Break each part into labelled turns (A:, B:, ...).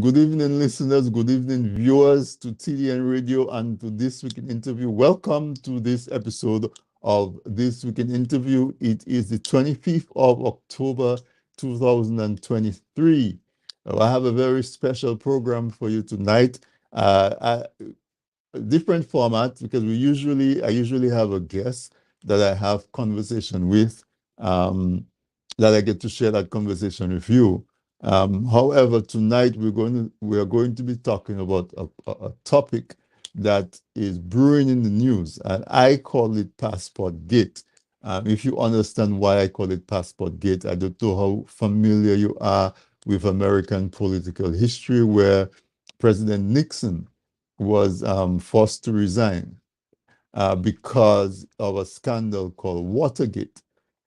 A: Good evening, listeners. Good evening, viewers to TDN Radio and to This Week in Interview. Welcome to this episode of This Week in Interview. It is the 25th of October, 2023. I have a very special program for you tonight. A different format because I usually have a guest that I have conversation with, that I get to share that conversation with you. However, tonight we are going to be talking about a topic that is brewing in the news, and I call it Passportgate. If you understand why I call it Passportgate, I don't know how familiar you are with American political history, where President Nixon was forced to resign because of a scandal called Watergate.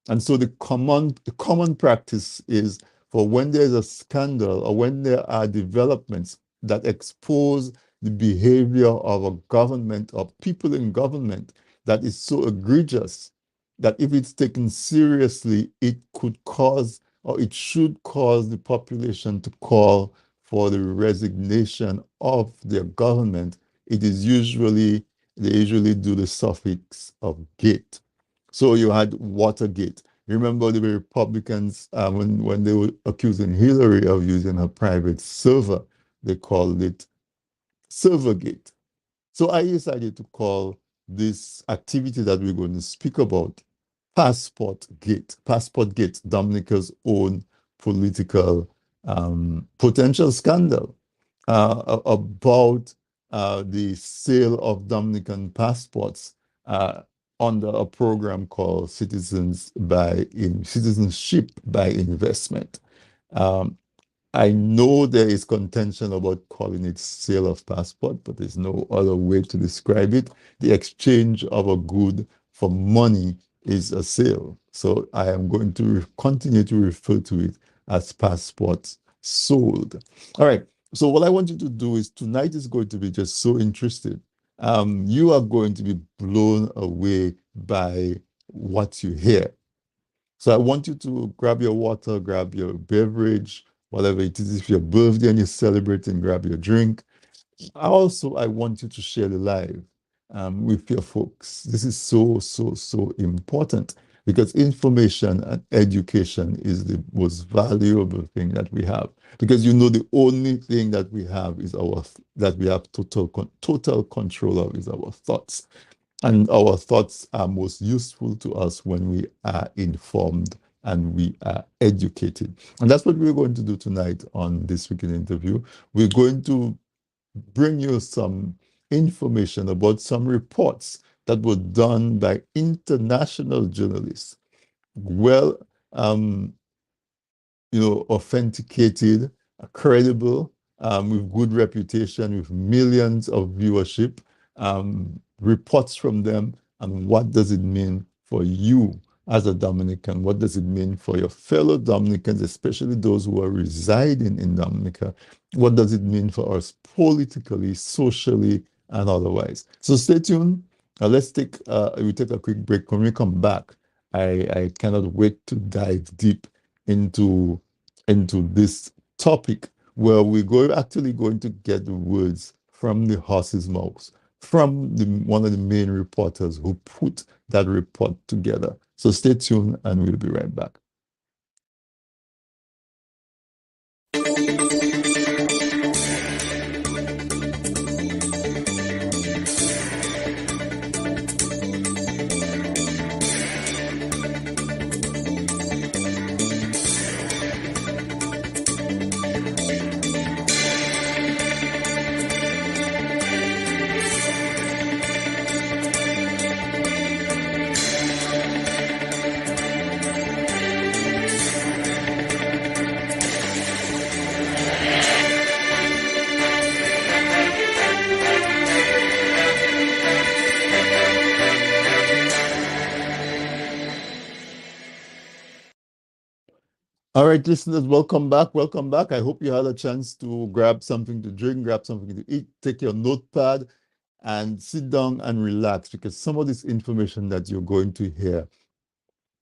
A: And so the common practice is for when there's a scandal or when there are developments that expose the behavior of a government or people in government that is so egregious that if it's taken seriously, it could cause or it should cause the population to call for the resignation of their government. They usually do the suffix of gate. So you had Watergate. Remember the Republicans, when they were accusing Hillary of using her private server, they called it Servergate. So I decided to call this activity that we're going to speak about Passportgate. Passportgate, Dominica's own political potential scandal about the sale of Dominican passports under a program called Citizenship by Investment. I know there is contention about calling it sale of passport, but there's no other way to describe it. The exchange of a good for money is a sale. So I am going to continue to refer to it as passports sold. All right. So what I want you to do is tonight is going to be just so interesting. You are going to be blown away by what you hear. So I want you to grab your water, grab your beverage, whatever it is. If your birthday and you're celebrating, grab your drink. Also, I want you to share the live with your folks. This is so important because information and education is the most valuable thing that we have. Because the only thing that we have is that we have total control of is our thoughts. And our thoughts are most useful to us when we are informed and we are educated. And that's what we're going to do tonight on This Week in Interview. We're going to bring you some information about some reports that were done by international journalists, authenticated, credible, with good reputation, with millions of viewership, reports from them, and what does it mean for you as a Dominican? What does it mean for your fellow Dominicans, especially those who are residing in Dominica? What does it mean for us politically, socially, and otherwise? So stay tuned. We take a quick break. When we come back, I cannot wait to dive deep into this topic where we're actually going to get the words from the horse's mouth, from one of the main reporters who put that report together. So stay tuned and we'll be right back. All right, listeners, welcome back. Welcome back. I hope you had a chance to grab something to drink, grab something to eat, take your notepad, and sit down and relax because some of this information that you're going to hear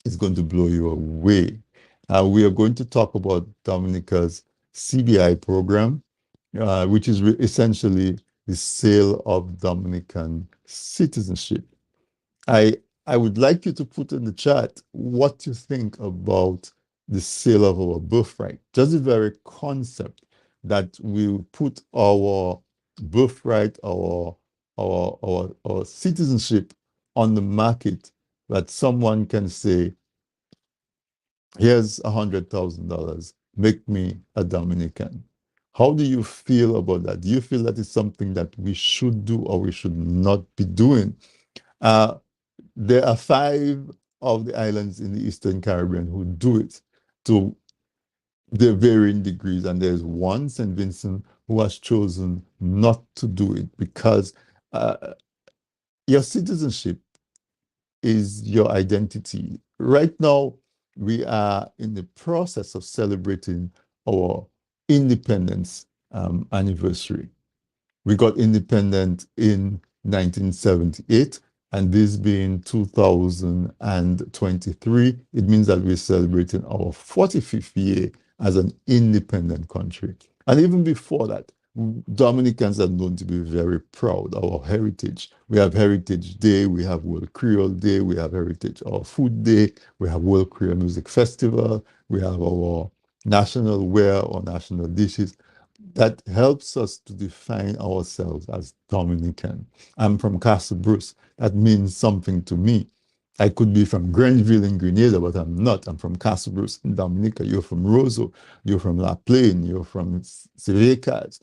A: is going to blow you away. We are going to talk about Dominica's CBI program, which is essentially the sale of Dominican citizenship. I I would like you to put in the chat what you think about the sale of our birthright. Just the very concept that we put our birthright, our citizenship on the market, that someone can say, here's $100,000, make me a Dominican. How do you feel about that? Do you feel that is something that we should do or we should not be doing? Uh, there are 5 of the islands in the Eastern Caribbean who do it to their varying degrees, and there's one, St. Vincent, who has chosen not to do it because uh, your citizenship is your identity. Right now, we are in the process of celebrating our independence anniversary. We got independent in 1978, and this being 2023, it means that we're celebrating our 45th year as an independent country. And even before that, Dominicans are known to be very proud of our heritage. We have Heritage Day, we have World Creole Day, we have Heritage, our Food Day, we have World Creole Music Festival, we have our national wear or national dishes that helps us to define ourselves as Dominican. I'm from Castle Bruce. That means something to me. I could be from Grenville in Grenada, but I'm not. I'm from Castle Bruce in Dominica. You're from Roseau. You're from La Plaine. You're from Sevecas.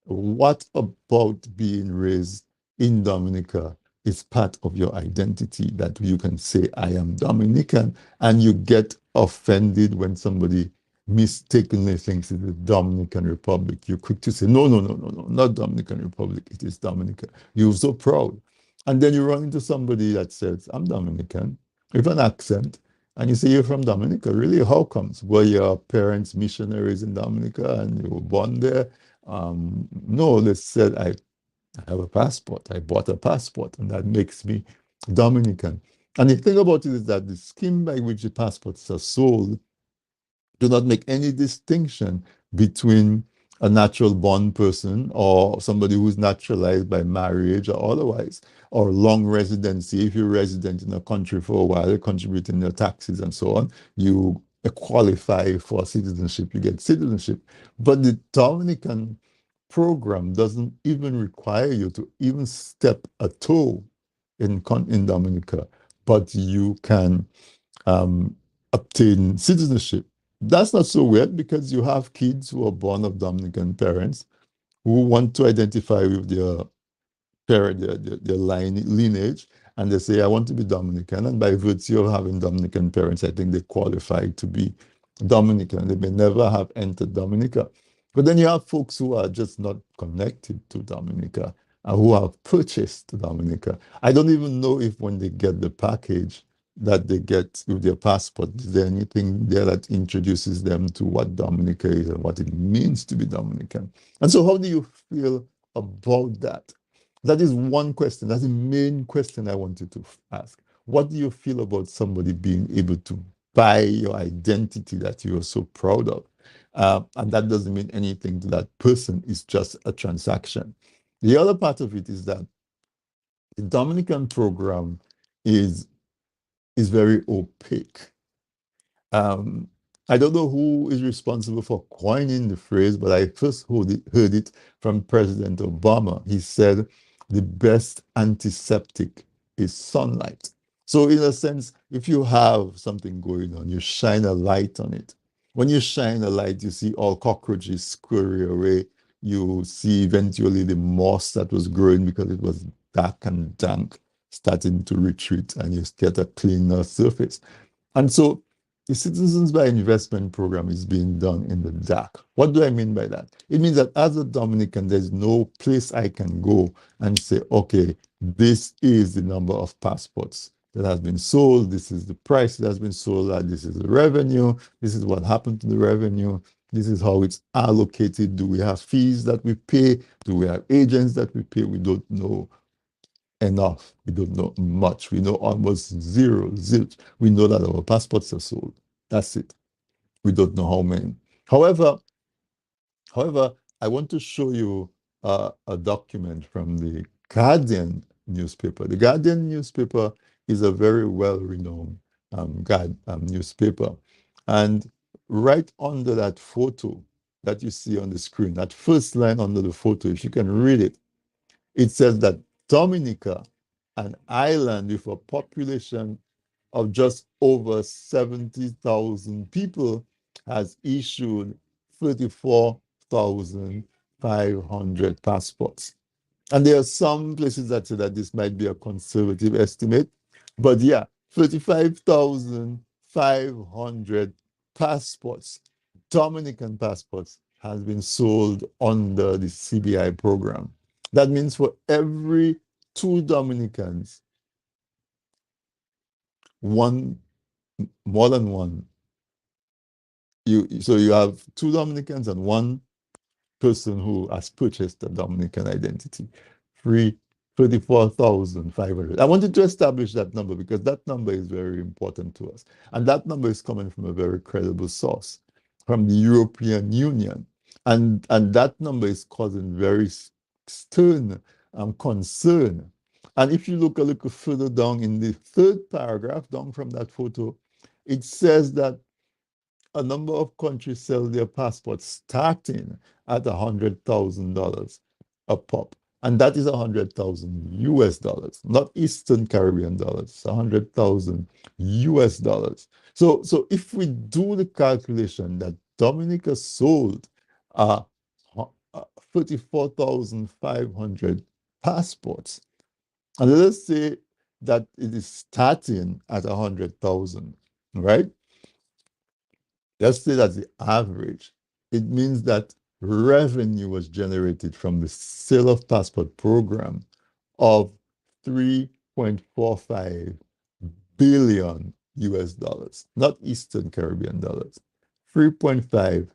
A: What about being raised in Dominica is part of your identity that you can say, I am Dominican, and you get offended when somebody mistakenly thinks it's the Dominican Republic. You're quick to say, no, no, no, no, no, not Dominican Republic, it is Dominica. You're so proud. And then you run into somebody that says, I'm Dominican, with an accent, and you say, you're from Dominica. Really? How comes? Were your parents missionaries in Dominica and you were born there? No, they said, I have a passport. I bought a passport, and that makes me Dominican. And the thing about it is that the scheme by which the passports are sold do not make any distinction between a natural born person or somebody who's naturalized by marriage or otherwise, or long residency. If you're resident in a country for a while, you're contributing your taxes and so on, you qualify for citizenship, you get citizenship. But the Dominican program doesn't even require you to even step a toe in Dominica, but you can obtain citizenship. That's not so weird because you have kids who are born of Dominican parents who want to identify with their parent, their lineage, and they say, I want to be Dominican. And by virtue of having Dominican parents, I think they qualify to be Dominican. They may never have entered Dominica. But then you have folks who are just not connected to Dominica and who have purchased Dominica. I don't even know if when they get the package that they get with their passport, is there anything there that introduces them to what Dominica is and what it means to be Dominican? And so how do you feel about that? That is one question. That's the main question I wanted to ask. What do you feel about somebody being able to buy your identity that you are so proud of? And that doesn't mean anything to that person. It's just a transaction. The other part of it is that the Dominican program is very opaque. Um, I don't know who is responsible for coining the phrase, but I first heard it from President Obama. He said, the best antiseptic is sunlight. So in a sense, if you have something going on, you shine a light on it. When you shine a light, you see all cockroaches scurry away. You see eventually the moss that was growing because it was dark and dank starting to retreat, and you get a cleaner surface. And so the Citizens by Investment program is being done in the dark. What do I mean by that? It means that as a Dominican, there's no place I can go and say, okay, this is the number of passports that has been sold. This is the price that has been sold at. This is the revenue. This is what happened to the revenue. This is how it's allocated. Do we have fees that we pay? Do we have agents that we pay? We don't know enough. We don't know much. We know almost zero, zilch. We know that our passports are sold. That's it. We don't know how many. However, I want to show you a document from the Guardian newspaper. The Guardian newspaper is a very well-renowned newspaper. And right under that photo that you see on the screen, that first line under the photo, if you can read it, it says that Dominica, an island with a population of just over 70,000 people, has issued 34,500 passports. And there are some places that say that this might be a conservative estimate, but yeah, 35,500 passports, Dominican passports, has been sold under the CBI program. That means for every 2 Dominicans, one, more than one. So you have 2 Dominicans and 1 person who has purchased a Dominican identity. 34,500. I wanted to establish that number because that number is very important to us. And that number is coming from a very credible source, from the European Union. And that number is causing very stern concern. And if you look a little further down in the 3rd paragraph, down from that photo, it says that a number of countries sell their passports starting at $100,000 a pop. And that is 100,000 US dollars, not Eastern Caribbean dollars, 100,000 US dollars. So if we do the calculation that Dominica sold 34,500 passports, and let us say that it is starting at 100,000, right? Let's say that's the average. It means that revenue was generated from the sale of passport program of 3.45 billion US dollars, not Eastern Caribbean dollars. 3.5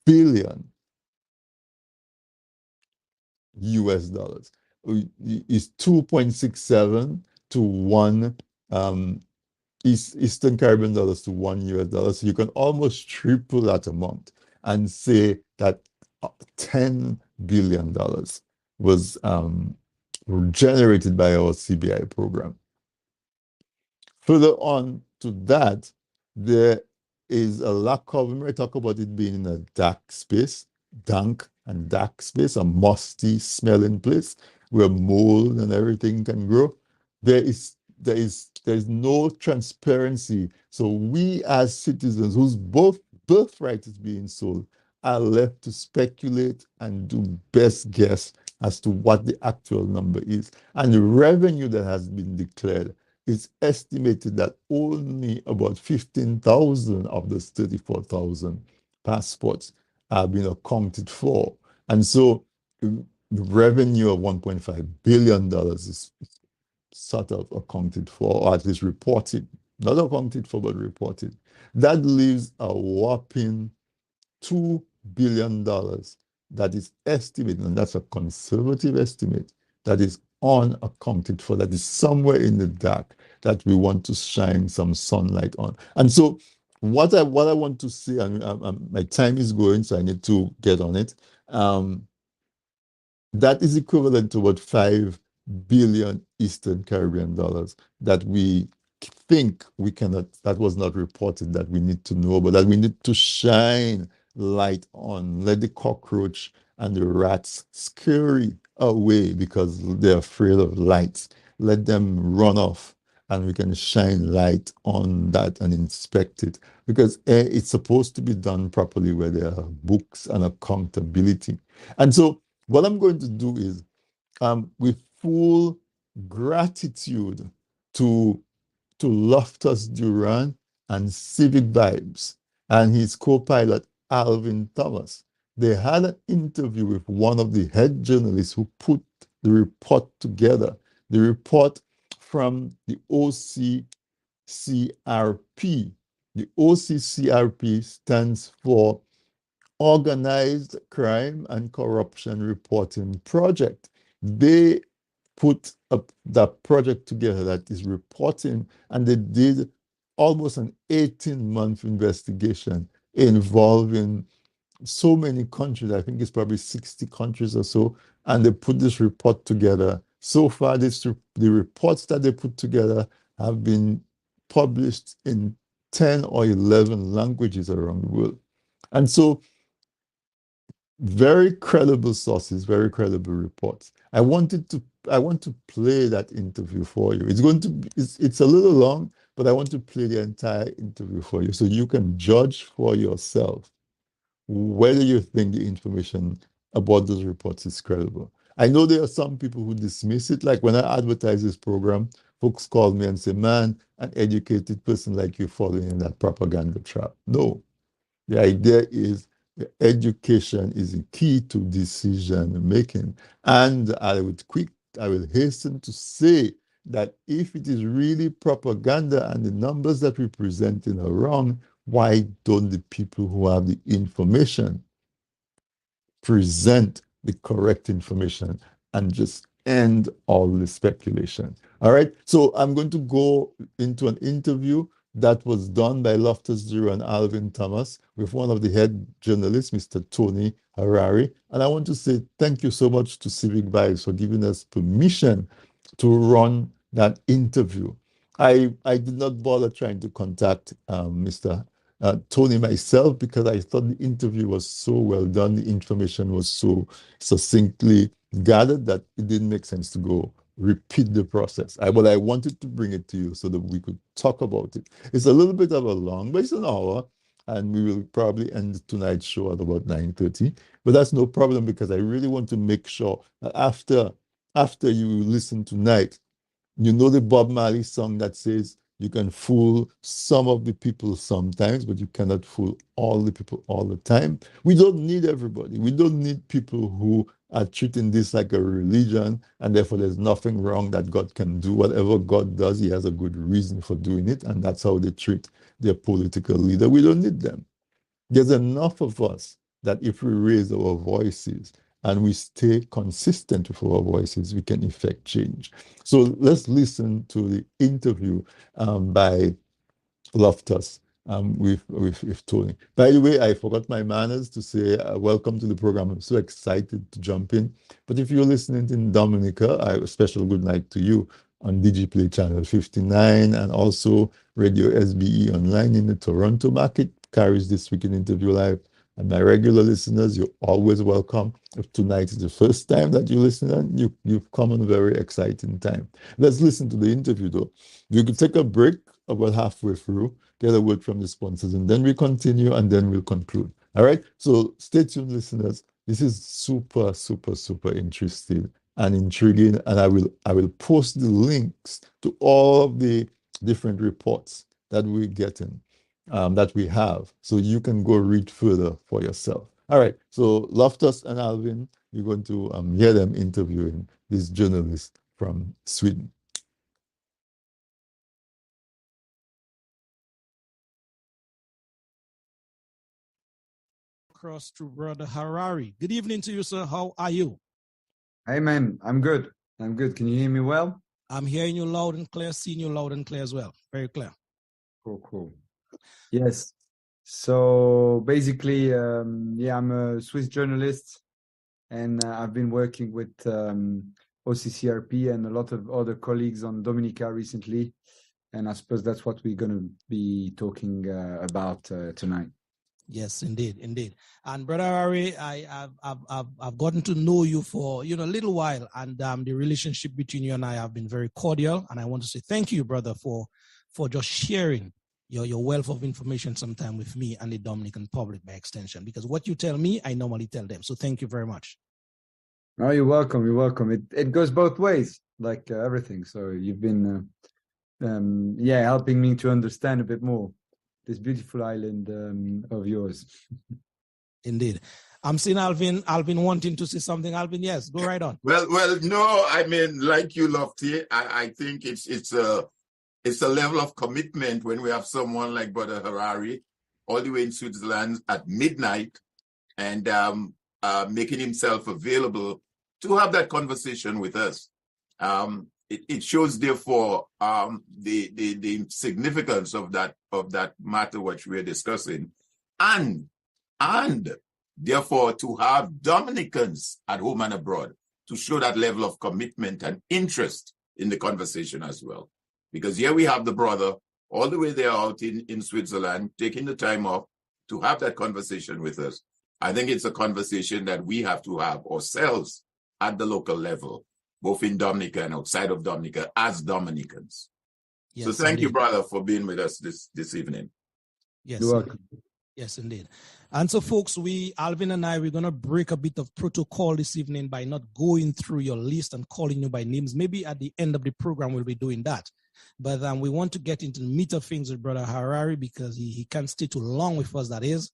A: billion US dollars is 2.67 to 1 Eastern Caribbean dollars to 1 US dollar. So you can almost triple that amount and say that $10 billion was generated by our CBI program. Further on to that, there is a lack of, we might talk about it being in a dark space, dank and dark space, a musty smelling place where mold and everything can grow. There is no transparency. So we as citizens whose both birthright is being sold are left to speculate and do best guess as to what the actual number is. And the revenue that has been declared is estimated that only about 15,000 of those 34,000 passports have been accounted for. And so the revenue of $1.5 billion is sort of accounted for, or at least reported. Not accounted for, but reported. That leaves a whopping $2 billion that is estimated, and that's a conservative estimate, that is unaccounted for, that is somewhere in the dark, that we want to shine some sunlight on. And so what I want to say, and my time is going, so I need to get on it. That is equivalent to about 5 billion Eastern Caribbean dollars that we think we cannot, that was not reported, that we need to know, but that we need to shine light on. Let the cockroach and the rats scurry away because they're afraid of lights. Let them run off and we can shine light on that and inspect it, because it's supposed to be done properly where there are books and accountability. And so what I'm going to do is, with full gratitude to Loftus Duran and Civic Vibes and his co-pilot Alvin Thomas, they had an interview with one of the head journalists who put the report together. The report from the OCCRP. The OCCRP stands for Organized Crime and Corruption Reporting Project. They put up that project together that is reporting, and they did almost an 18-month investigation involving so many countries. I think it's probably 60 countries or so, and they put this report together. So far, the reports that they put together have been published in 10 or 11 languages around the world. And so very credible sources, very credible reports. I want to play that interview for you. It's a little long, but I want to play the entire interview for you so you can judge for yourself whether you think the information about those reports is credible. I know there are some people who dismiss it. Like when I advertise this program, folks call me and say, man, an educated person like you falling in that propaganda trap. No, the idea is education is a key to decision making. And I will hasten to say that if it is really propaganda and the numbers that we presenting are wrong, why don't the people who have the information present the correct information and just end all the speculation? All right. So I'm going to go into an interview that was done by Loftus Duru and Alvin Thomas with one of the head journalists, Mr. Tony Harari. And I want to say thank you so much to Civic Vibes for giving us permission to run that interview. I did not bother trying to contact Mr. Tony myself because I thought the interview was so well done. The information was so succinctly gathered that it didn't make sense to go repeat the process. But I wanted to bring it to you so that we could talk about it. It's a little bit of a long, but it's an hour, and we will probably end tonight's show at about 9:30. But that's no problem because I really want to make sure that after you listen tonight, you know the Bob Marley song that says, you can fool some of the people sometimes, but you cannot fool all the people all the time. We don't need everybody. We don't need people who are treating this like a religion, and therefore there's nothing wrong that God can do. Whatever God does, he has a good reason for doing it, and that's how they treat their political leader. We don't need them. There's enough of us that if we raise our voices and we stay consistent with our voices, we can effect change. So let's listen to the interview by Loftus with Tony. By the way, I forgot my manners to say welcome to the program. I'm so excited to jump in. But if you're listening in Dominica, a special good night to you on DigiPlay channel 59 and also Radio SBE online in the Toronto market carries this weekend interview live. And my regular listeners, you're always welcome. If tonight is the first time that you listen, and you've come on a very exciting time. Let's listen to the interview though. You could take a break about halfway through, get a word from the sponsors, and then we continue and then we'll conclude. All right. So stay tuned, listeners. This is super, super, super interesting and intriguing. And I will post the links to all of the different reports that we're getting. That we have, so you can go read further for yourself. All right, so Loftus and Alvin, you're going to hear them interviewing this journalist from Sweden.
B: Across to Brother Harari. Good evening to you, sir. How are you?
C: Hey, man, I'm good. I'm good. Can you hear me well?
B: I'm hearing you loud and clear, seeing you loud and clear as well. Very clear.
C: Cool. Yes. So basically, I'm a Swiss journalist, and I've been working with OCCRP and a lot of other colleagues on Dominica recently, and I suppose that's what we're going to be talking about tonight.
B: Yes, indeed. And Brother Harari, I've gotten to know you for a little while, and the relationship between you and I have been very cordial. And I want to say thank you, brother, for just sharing your wealth of information sometime with me and the Dominican public by extension. Because what you tell me, I normally tell them. So thank you very much.
C: Oh, you're welcome. It goes both ways, like everything. So you've been helping me to understand a bit more this beautiful island of yours.
B: Indeed. I'm seeing Alvin wanting to say something. Alvin, yes, go right on.
D: Well, no, I mean, like you, Lofty, I think it's a level of commitment when we have someone like Brother Harari all the way in Switzerland at midnight and making himself available to have that conversation with us. It shows, therefore, the significance of that matter which we're discussing, and therefore to have Dominicans at home and abroad to show that level of commitment and interest in the conversation as well. Because here we have the brother all the way there out in Switzerland, taking the time off to have that conversation with us. I think it's a conversation that we have to have ourselves at the local level, both in Dominica and outside of Dominica as Dominicans.
B: Yes,
D: so thank you,
B: indeed.
D: brother, for being with us this evening.
B: Yes,
C: You're welcome.
B: Yes, indeed. And so, folks, Alvin and I, we're going to break a bit of protocol this evening by not going through your list and calling you by names. Maybe at the end of the program, we'll be doing that. But we want to get into the meat of things with Brother Harari because he can't stay too long with us, that is.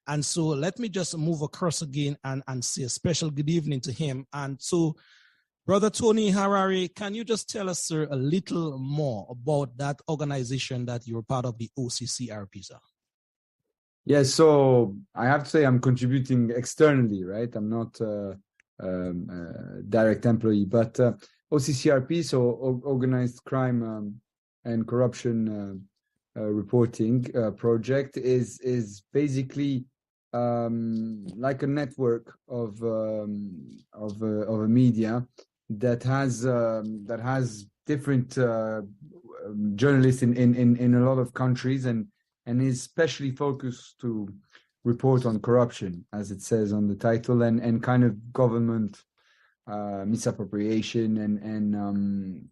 B: And so let me just move across again and say a special good evening to him. And so, Brother Tony Harari, can you just tell us, sir, a little more about that organization that you're part of, the OCCRP, sir?
C: Yeah, so I have to say I'm contributing externally, right? I'm not a direct employee, but OCCRP, so Organized Crime and Corruption Reporting Project, is basically like a network of a media that has different journalists in a lot of countries and is specially focused to report on corruption, as it says on the title, and kind of government misappropriation,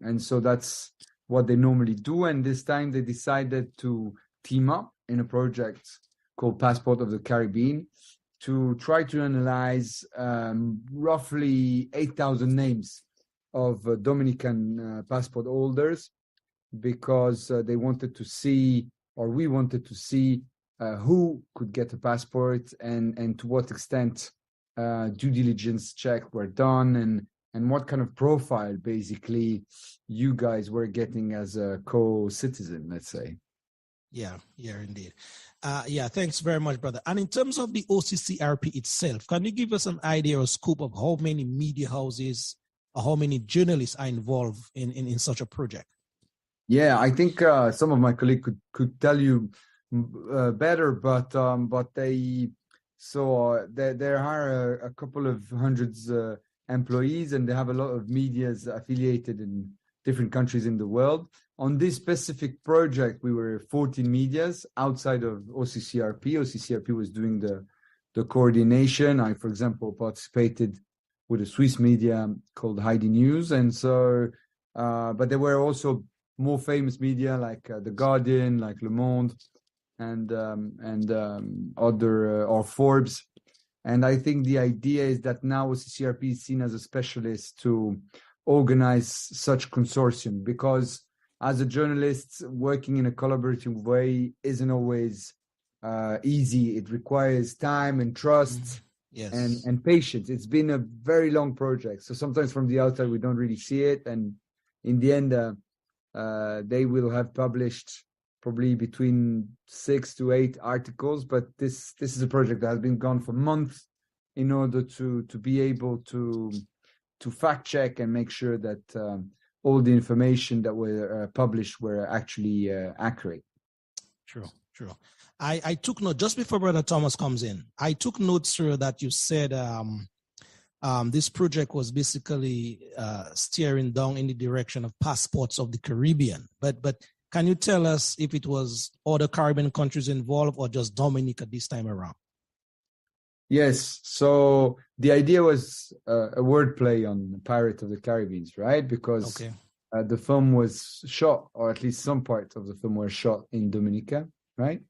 C: and so that's what they normally do. And this time they decided to team up in a project called Passport of the Caribbean to try to analyze roughly 8,000 names of Dominican passport holders, because they wanted to see, or we wanted to see, who could get a passport and to what extent due diligence checks were done, and what kind of profile basically you guys were getting as a co-citizen, let's say.
B: Yeah, indeed. Thanks very much, brother. And in terms of the OCCRP itself, can you give us an idea or scope of how many media houses or how many journalists are involved in such a project?
C: Yeah, I think some of my colleagues could tell you better, but there are a couple of hundreds employees, and they have a lot of medias affiliated in different countries in the world. On this specific project, we were 14 medias outside of OCCRP. OCCRP was doing the coordination. I, for example, participated with a Swiss media called Hayden News, and so, but there were also more famous media like The Guardian, like Le Monde, and other, or Forbes. And I think the idea is that now OCCRP is seen as a specialist to organize such consortium, because as a journalist, working in a collaborative way isn't always easy. It requires time and trust.
B: Yes.
C: and patience. It's been a very long project. So sometimes from the outside, we don't really see it. And in the end, they will have published probably between 6 to 8 articles. But this is a project that has been gone for months in order to be able to fact check and make sure that all the information that were published were actually accurate.
B: True. I took note, just before Brother Thomas comes in, I took note, sir, that you said this project was basically steering down in the direction of passports of the Caribbean. But can you tell us if it was other Caribbean countries involved or just Dominica this time around?
C: Yes. So the idea was a wordplay on Pirate of the Caribbean, right? Because the film was shot, or at least some parts of the film were shot in Dominica, right?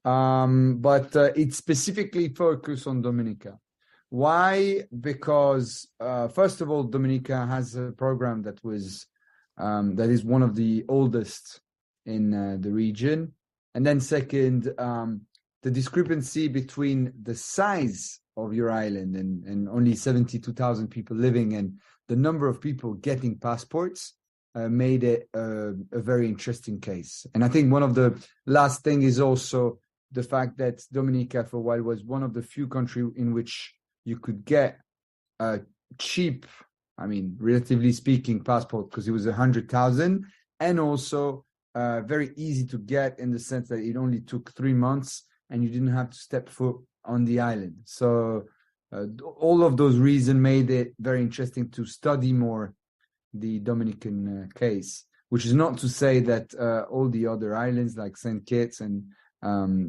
C: But it specifically focused on Dominica. Why? Because first of all, Dominica has a program that is one of the oldest in the region, and then second, the discrepancy between the size of your island and only 72,000 people living, and the number of people getting passports made it a very interesting case. And I think one of the last thing is also the fact that Dominica for a while was one of the few countries in which you could get a cheap, I mean, relatively speaking, passport, because it was 100,000, and also very easy to get in the sense that it only took 3 months and you didn't have to step foot on the island. So all of those reasons made it very interesting to study more the Dominican case, which is not to say that all the other islands like St. Kitts and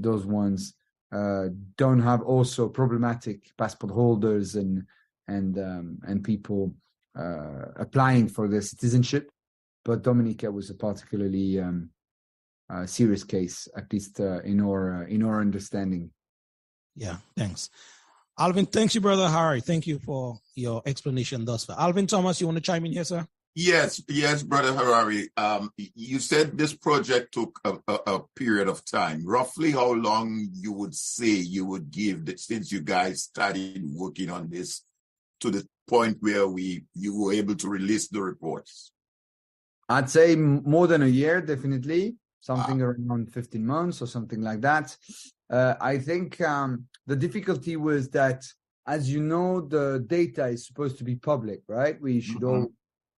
C: those ones don't have also problematic passport holders and people applying for their citizenship. But Dominica was a particularly serious case, at least in our understanding.
B: Yeah, thanks. Alvin, thanks you, Brother Harari. Thank you for your explanation thus far. Alvin Thomas, you want to chime in here, sir?
D: Yes, Brother Harari. You said this project took a period of time. Roughly how long you would say you would give since you guys started working on this to the point where you were able to release the reports?
C: I'd say more than a year, definitely. Something around 15 months or something like that. I think the difficulty was that, as you know, the data is supposed to be public, right? We should all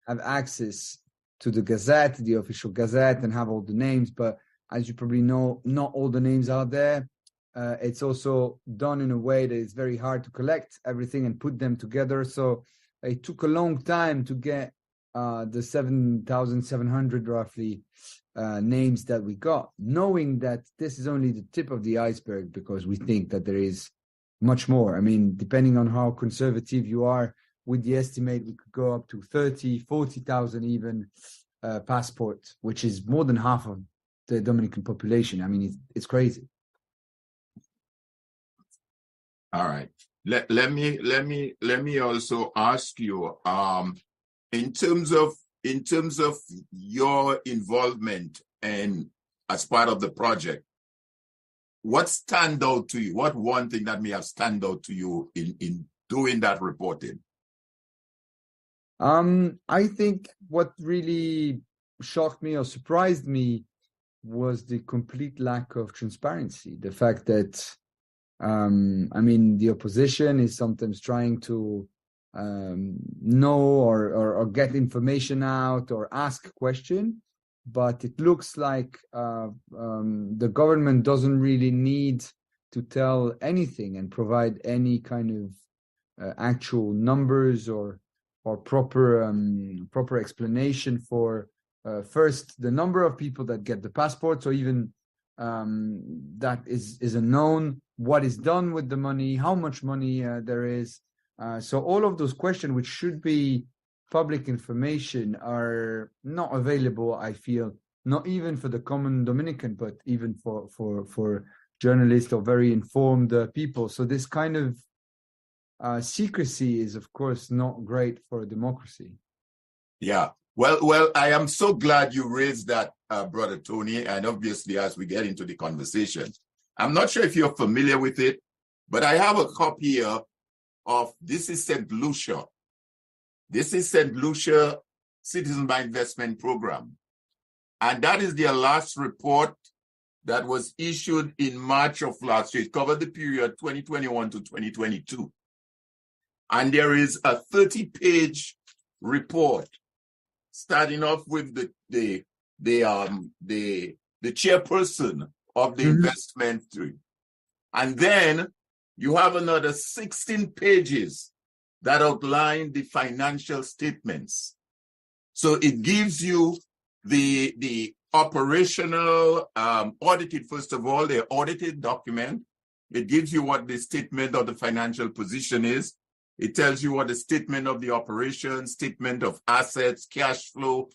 C: have access to the Gazette, the official Gazette, and have all the names. But as you probably know, not all the names are there. It's also done in a way that it's very hard to collect everything and put them together. So it took a long time to get the 7,700 roughly names that we got, knowing that this is only the tip of the iceberg, because we think that there is much more. I mean, depending on how conservative you are with the estimate, we could go up to 30, 40,000 even passports, which is more than half of the Dominican population. I mean, it's crazy.
D: All right. Let me also ask you, in terms of your involvement and as part of the project, what stand out to you? What one thing that may have stand out to you in doing that reporting?
C: I think what really shocked me or surprised me was the complete lack of transparency. The fact that, I mean, the opposition is sometimes trying to know or get information out or ask question, but it looks like the government doesn't really need to tell anything and provide any kind of actual numbers or proper explanation for first the number of people that get the passports, or even that is unknown, what is done with the money, how much money there is. So all of those questions, which should be public information, are not available, I feel, not even for the common Dominican, but even for journalists or very informed people. So this kind of secrecy is, of course, not great for a democracy.
D: Yeah. Well, I am so glad you raised that, Brother Tony, and obviously as we get into the conversation, I'm not sure if you're familiar with it, but I have a copy here of, this is St. Lucia. This is St. Lucia Citizen by Investment Program. And that is their last report that was issued in March of last year. It covered the period 2021 to 2022. And there is a 30-page report starting off with the chairperson of the investment. And then you have another 16 pages that outline the financial statements. So it gives you the operational audited, first of all, the audited document. It gives you what the statement of the financial position is. It tells you what the statement of the operation, statement of assets, cash flow.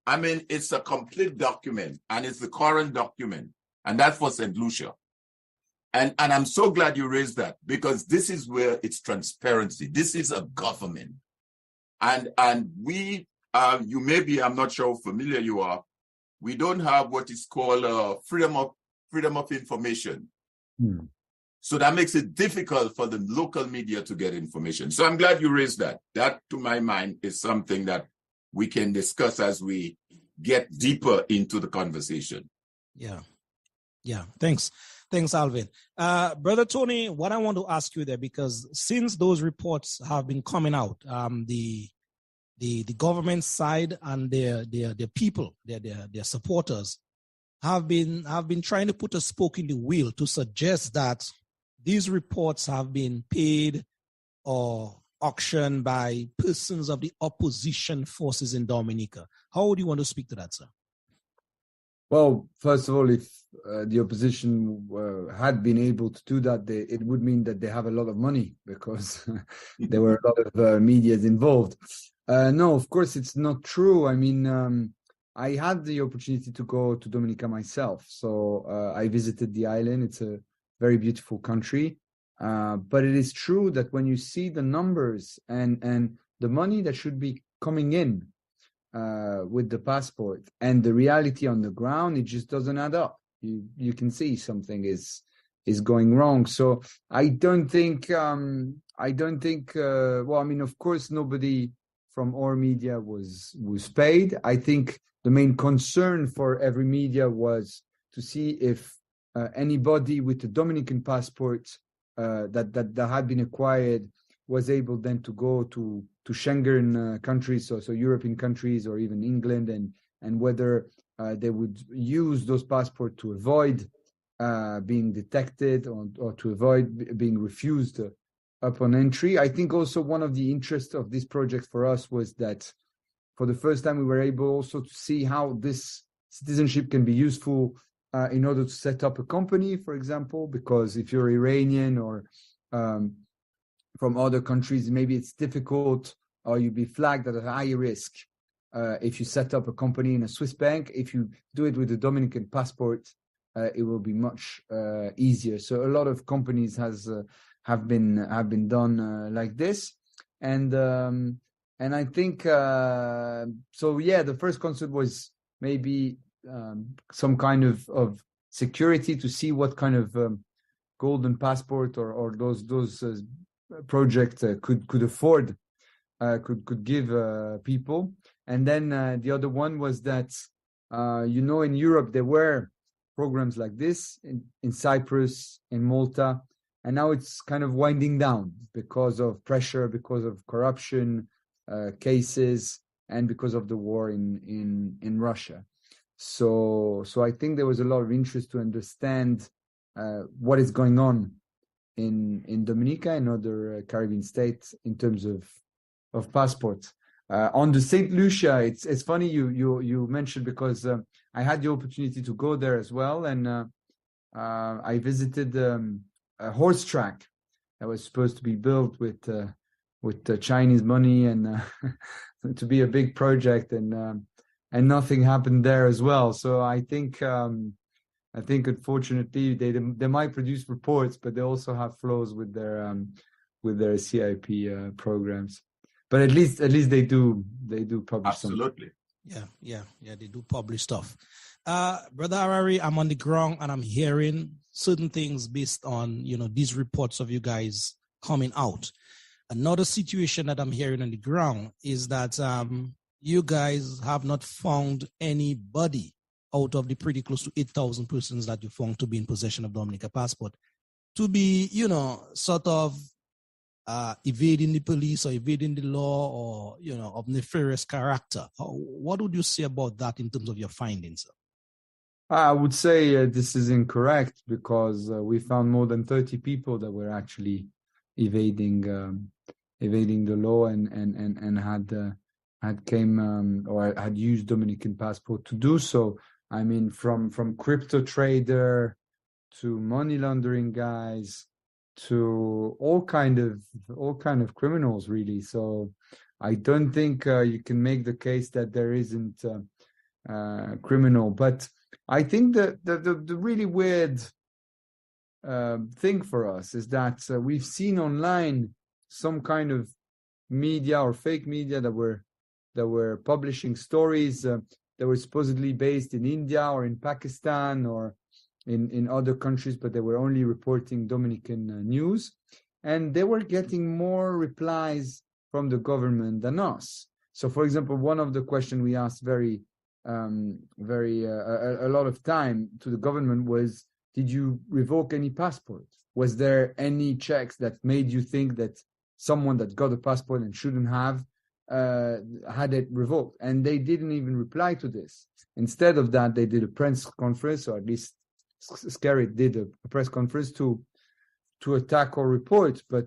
D: I mean, it's a complete document, and it's the current document, and that's for St. Lucia. And I'm so glad you raised that, because this is where it's transparency. This is a government. And we, you may be, I'm not sure how familiar you are, we don't have what is called freedom of information. So that makes it difficult for the local media to get information. So I'm glad you raised that. That, to my mind, is something that we can discuss as we get deeper into the conversation.
B: Yeah. Thanks, Alvin. Brother Tony, what I want to ask you there, because since those reports have been coming out, the government side and their people, their supporters, have been trying to put a spoke in the wheel to suggest that these reports have been paid or auctioned by persons of the opposition forces in Dominica. How would you want to speak to that, sir?
C: Well, first of all, if the opposition had been able to do that, it would mean that they have a lot of money, because there were a lot of medias involved. No, of course, it's not true. I mean, I had the opportunity to go to Dominica myself. So I visited the island. It's a very beautiful country. But it is true that when you see the numbers and the money that should be coming in with the passport and the reality on the ground, it just doesn't add up. You can see something is going wrong. So I don't think, well, I mean, of course, nobody from our media was paid. I think the main concern for every media was to see if anybody with a Dominican passport that had been acquired was able then to go to Schengen countries, so European countries or even England, and whether they would use those passports to avoid being detected or to avoid being refused upon entry. I think also one of the interests of this project for us was that for the first time we were able also to see how this citizenship can be useful in order to set up a company, for example, because if you're Iranian or from other countries, maybe it's difficult or you'd be flagged at a high risk if you set up a company in a Swiss bank. If you do it with a Dominican passport, it will be much easier. So a lot of companies have been done like this, and I think so. Yeah, the first concept was maybe some kind of security to see what kind of golden passport or those projects could afford, could give people. And then the other one was that in Europe there were programs like this in Cyprus, in Malta, and now it's kind of winding down because of pressure, because of corruption cases, and because of the war in Russia. So I think there was a lot of interest to understand what is going on in Dominica and other Caribbean states in terms of passports. On the St. Lucia, it's funny you mentioned, because I had the opportunity to go there as well, and I visited a horse track that was supposed to be built with Chinese money and to be a big project, and nothing happened there as well. So I think unfortunately they might produce reports, but they also have flaws with their CIP programs. But at least they do publish.
D: Absolutely.
B: Something. Yeah, they do publish stuff. Brother Harari, I'm on the ground and I'm hearing certain things based on these reports of you guys coming out. Another situation that I'm hearing on the ground is that you guys have not found anybody out of the pretty close to 8,000 persons that you found to be in possession of Dominica passport to be, sort of evading the police or evading the law or, of nefarious character. What would you say about that in terms of your findings?
C: I would say this is incorrect, because we found more than 30 people that were actually evading the law and had used Dominican passport to do so. I mean, from crypto trader to money laundering guys to all kind of criminals, really. So I don't think you can make the case that there isn't criminal. But I think that the really weird thing for us is that we've seen online some kind of media or fake media that were publishing stories that were supposedly based in India or in Pakistan or in other countries, but they were only reporting Dominican news. And they were getting more replies from the government than us. So, for example, one of the questions we asked a lot of time to the government was, did you revoke any passport? Was there any checks that made you think that someone that got a passport and shouldn't have had it revoked? And they didn't even reply to this. Instead of that, they did a press conference, or at least SCRP did a press conference to attack our report. But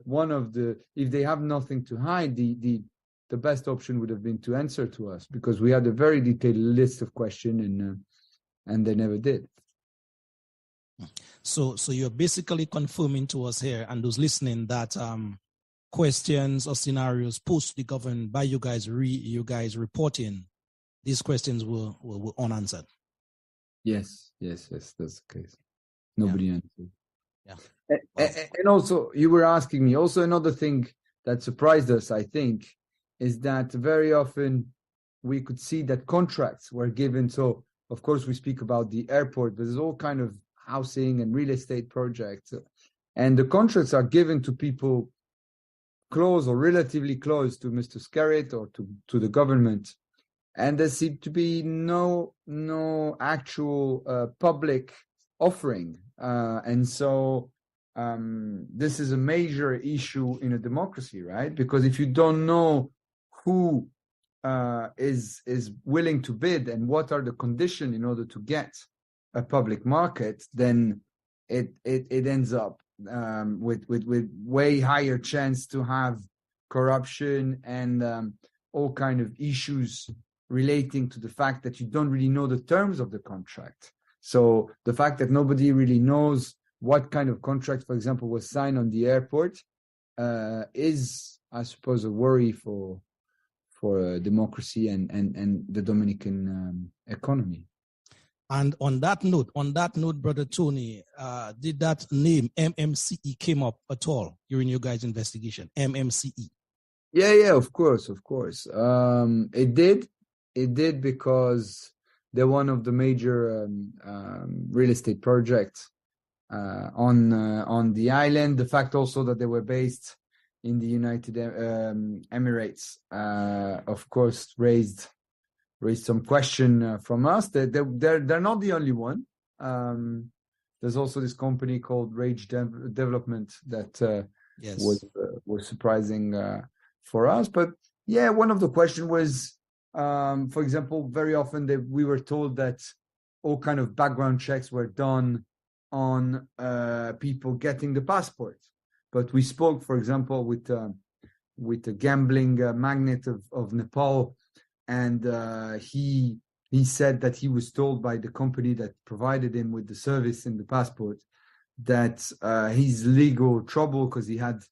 C: if they have nothing to hide, the best option would have been to answer to us, because we had a very detailed list of questions, and they never did.
B: So you're basically confirming to us here and those listening that questions or scenarios posed to the government by you guys reporting, these questions were unanswered.
C: Yes, that's the case. Nobody answered.
B: Yeah.
C: And also, you were asking me, also another thing that surprised us, I think, is that very often we could see that contracts were given. So, of course, we speak about the airport, but there's all kind of housing and real estate projects. And the contracts are given to people close or relatively close to Mr. SCRP or to the government. And there seemed to be no actual public offering. And so this is a major issue in a democracy, right? Because if you don't know who is willing to bid and what are the conditions in order to get a public market, then it ends up with way higher chance to have corruption and all kind of issues relating to the fact that you don't really know the terms of the contract. So the fact that nobody really knows what kind of contract, for example, was signed on the airport is, I suppose, a worry for democracy and the Dominican economy.
B: And on that note, Brother Tony, did that name MMCE came up at all during your guys' investigation? MMCE.
C: Yeah, of course. It did because they're one of the major real estate projects on the island. The fact also that they were based in the United Emirates, of course, raised some question from us. They're not the only one. There's also this company called Rage Development that was surprising for us. But yeah, one of the questions was, for example, very often we were told that all kind of background checks were done on people getting the passport. But we spoke, for example, with the gambling magnate of Nepal, and he said that he was told by the company that provided him with the service in the passport that his legal trouble, because he had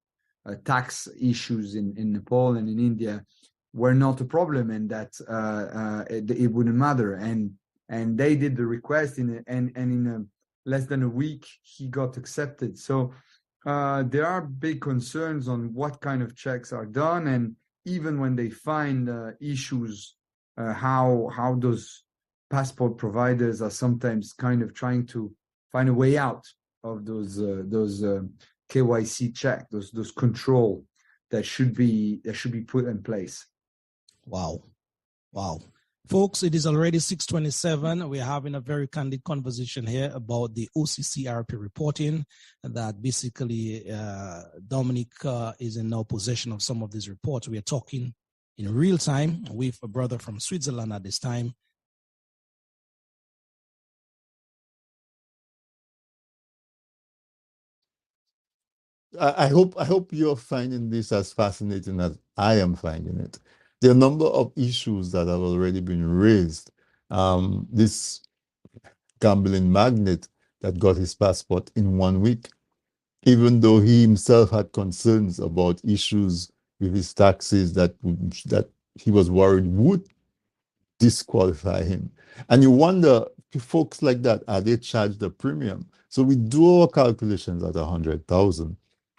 C: tax issues in Nepal and in India, were not a problem, and that it wouldn't matter. And they did the request in less than a week he got accepted. So there are big concerns on what kind of checks are done, and even when they find issues, how those passport providers are sometimes kind of trying to find a way out of those KYC check, those control that should be put in place.
B: Wow. Folks, it is already 6:27. We're having a very candid conversation here about the OCCRP reporting that basically Dominica is in now possession of some of these reports. We are talking in real time with a brother from Switzerland at this time.
A: I hope you're finding this as fascinating as I am finding it. There are a number of issues that have already been raised. This gambling magnate that got his passport in 1 week, even though he himself had concerns about issues with his taxes that he was worried would disqualify him. And you wonder, folks like that, are they charged a premium? So we do our calculations at 100,000,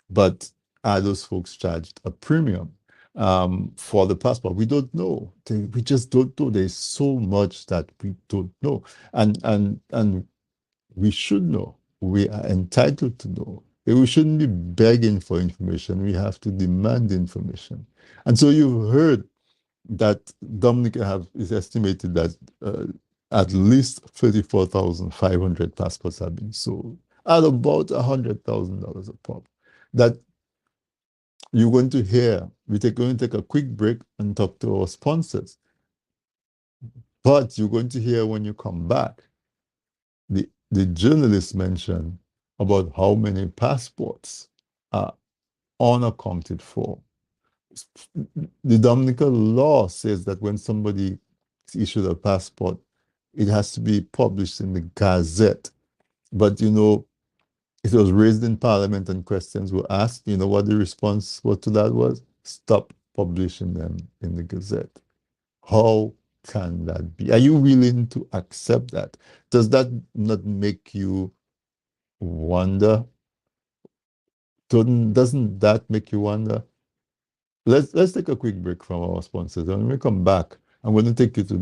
A: but are those folks charged a premium for the passport? We don't know. We just don't know. There's so much that we don't know. And We should know. We are entitled to know. We shouldn't be begging for information. We have to demand information. And so you've heard that Dominica is estimated that at least 34,500 passports have been sold at about $100,000 a pop. That you're going to hear. We're going to take a quick break and talk to our sponsors. But you're going to hear when you come back, the journalist mentioned about how many passports are unaccounted for. The Dominica law says that when somebody is issued a passport, it has to be published in the Gazette. But, you know, it was raised in Parliament and questions were asked. You know what the response to that was? Stop publishing them in the Gazette. How can that be? Are you willing to accept that? Does that not make you wonder? Doesn't that make you wonder? Let's take a quick break from our sponsors. When we come back, I'm going to take you to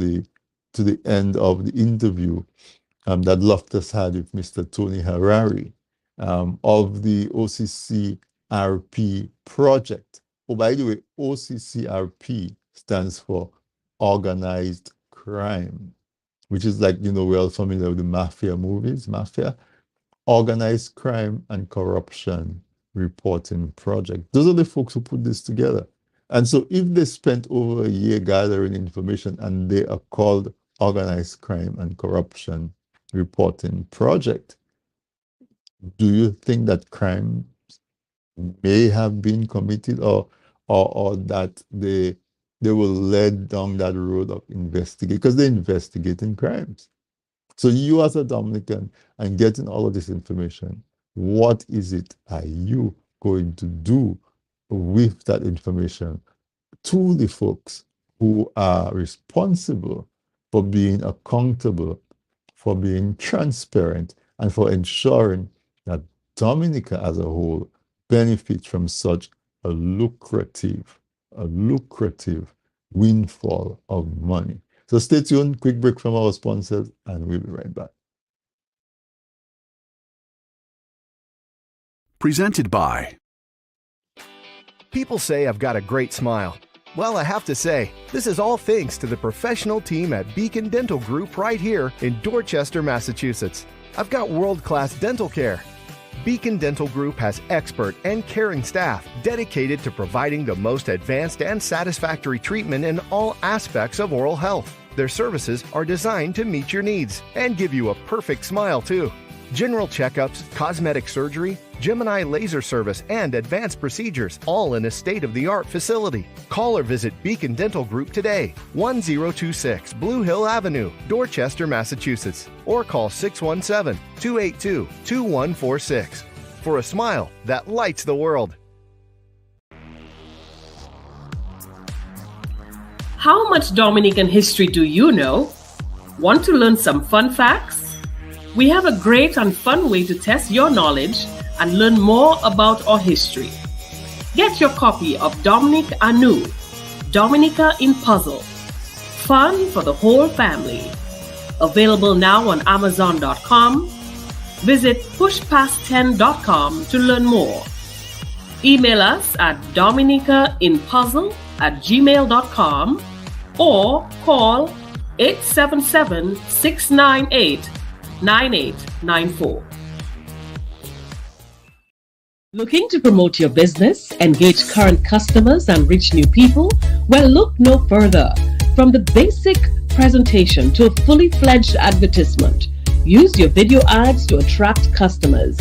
A: the end of the interview that Loftus had with Mr. Tony Harari of the OCCRP project. Oh, by the way, OCCRP stands for Organized Crime, which is like, you know, we're all familiar with the mafia movies, Organized Crime and Corruption Reporting Project. Those are the folks who put this together. And so if they spent over a year gathering information and they are called Organized Crime and Corruption Reporting Project, do you think that crime may have been committed or that they will lead down that road of investigate, because they're investigating crimes? So you as a Dominican and getting all of this information, what is it are you going to do with that information to the folks who are responsible for being accountable, for being transparent, and for ensuring that Dominica as a whole benefits from such a lucrative windfall of money? So stay tuned, quick break from our sponsors, and we'll be right back.
E: Presented by...
F: People say I've got a great smile. Well, I have to say, this is all thanks to the professional team at Beacon Dental Group right here in Dorchester, Massachusetts. I've got world-class dental care. Beacon Dental Group has expert and caring staff dedicated to providing the most advanced and satisfactory treatment in all aspects of oral health. Their services are designed to meet your needs and give you a perfect smile, too. General checkups, cosmetic surgery, Gemini laser service, and advanced procedures, all in a state-of-the-art facility. Call or visit Beacon Dental Group today, 1026 Blue Hill Avenue, Dorchester, Massachusetts, or call 617-282-2146 for a smile that lights the world.
G: How much Dominican history do you know? Want to learn some fun facts? We have a great and fun way to test your knowledge and learn more about our history. Get your copy of Dominic Anu, Dominica in Puzzle. Fun for the whole family. Available now on Amazon.com. Visit pushpast10.com to learn more. Email us at dominicainpuzzle@gmail.com or call 877-698-9894. Looking to promote your business, engage current customers, and reach new people? Well, look no further. From the basic presentation to a fully fledged advertisement, use your video ads to attract customers.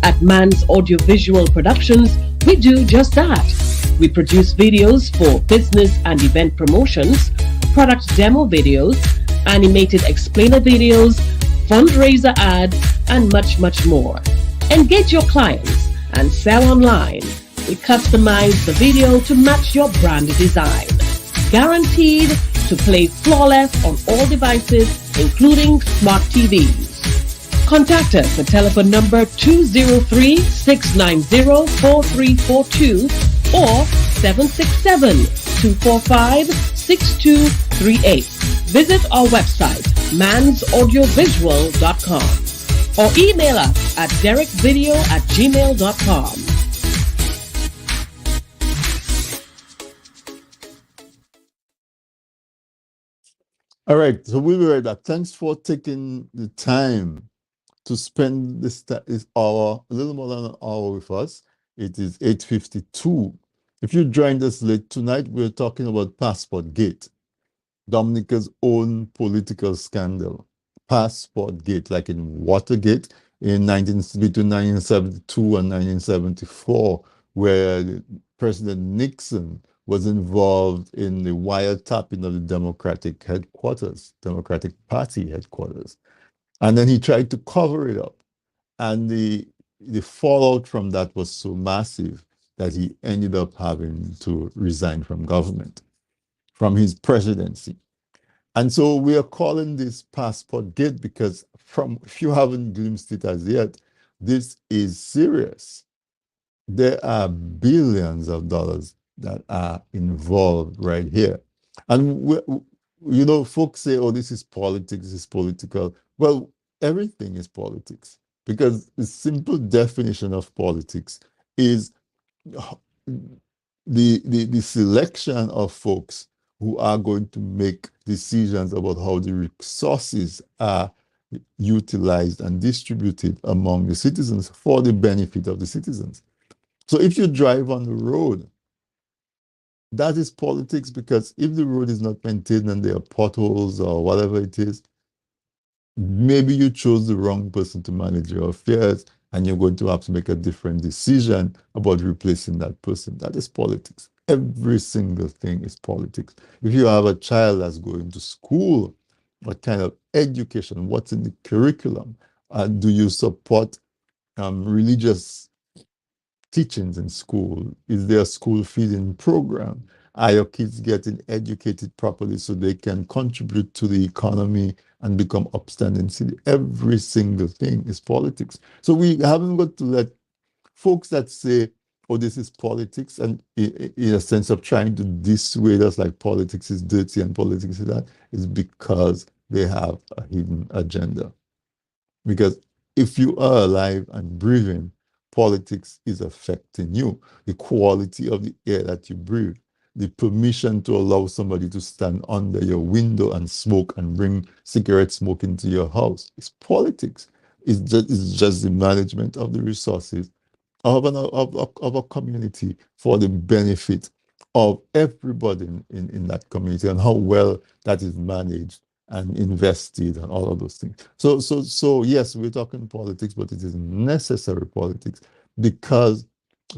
G: At Man's Audiovisual Productions, we do just that. We produce videos for business and event promotions, product demo videos, animated explainer videos, fundraiser ads, and much, much more. Engage your clients and sell online. We customize the video to match your brand design. Guaranteed to play flawless on all devices, including smart TVs. Contact us at telephone number 203-690-4342 or 767-245-6238. Visit our website, mansaudiovisual.com. or email us at derekvideo@gmail.com.
A: All right, so we'll be right back. Thanks for taking the time to spend this hour, a little more than an hour with us. It is 8:52. If you joined us late tonight, we're talking about Passportgate, Dominica's own political scandal. Passportgate, like in Watergate between 1972 and 1974, where President Nixon was involved in the wiretapping of the Democratic Party headquarters. And then he tried to cover it up. And the fallout from that was so massive that he ended up having to resign from government, from his presidency. And so we are calling this Passportgate because if you haven't glimpsed it as yet, this is serious. There are billions of dollars that are involved right here. And, folks say, oh, this is politics, this is political. Well, everything is politics, because the simple definition of politics is the selection of folks who are going to make decisions about how the resources are utilized and distributed among the citizens for the benefit of the citizens. So if you drive on the road, that is politics, because if the road is not maintained and there are potholes or whatever it is, maybe you chose the wrong person to manage your affairs and you're going to have to make a different decision about replacing that person. That is politics. Every single thing is politics. If you have a child that's going to school, what kind of education, what's in the curriculum? Do you support religious teachings in school? Is there a school feeding program? Are your kids getting educated properly so they can contribute to the economy and become upstanding citizens? Every single thing is politics. So we haven't got to let folks that say, oh, this is politics, and in a sense of trying to dissuade us like politics is dirty and politics is that, is because they have a hidden agenda. Because if you are alive and breathing, politics is affecting you. The quality of the air that you breathe, the permission to allow somebody to stand under your window and smoke and bring cigarette smoke into your house, it's politics. It's just the management of the resources of a community for the benefit of everybody in that community, and how well that is managed and invested and all of those things. So yes, we're talking politics, but it is necessary politics, because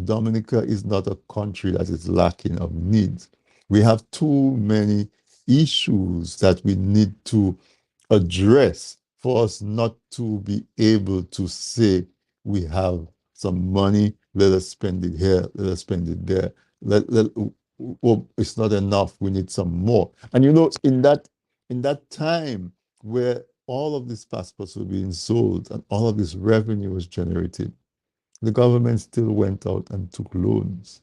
A: Dominica is not a country that is lacking of needs. We have too many issues that we need to address for us not to be able to say we have some money, let us spend it here, let us spend it there. It's not enough, we need some more. And in that time where all of these passports were being sold and all of this revenue was generated, the government still went out and took loans.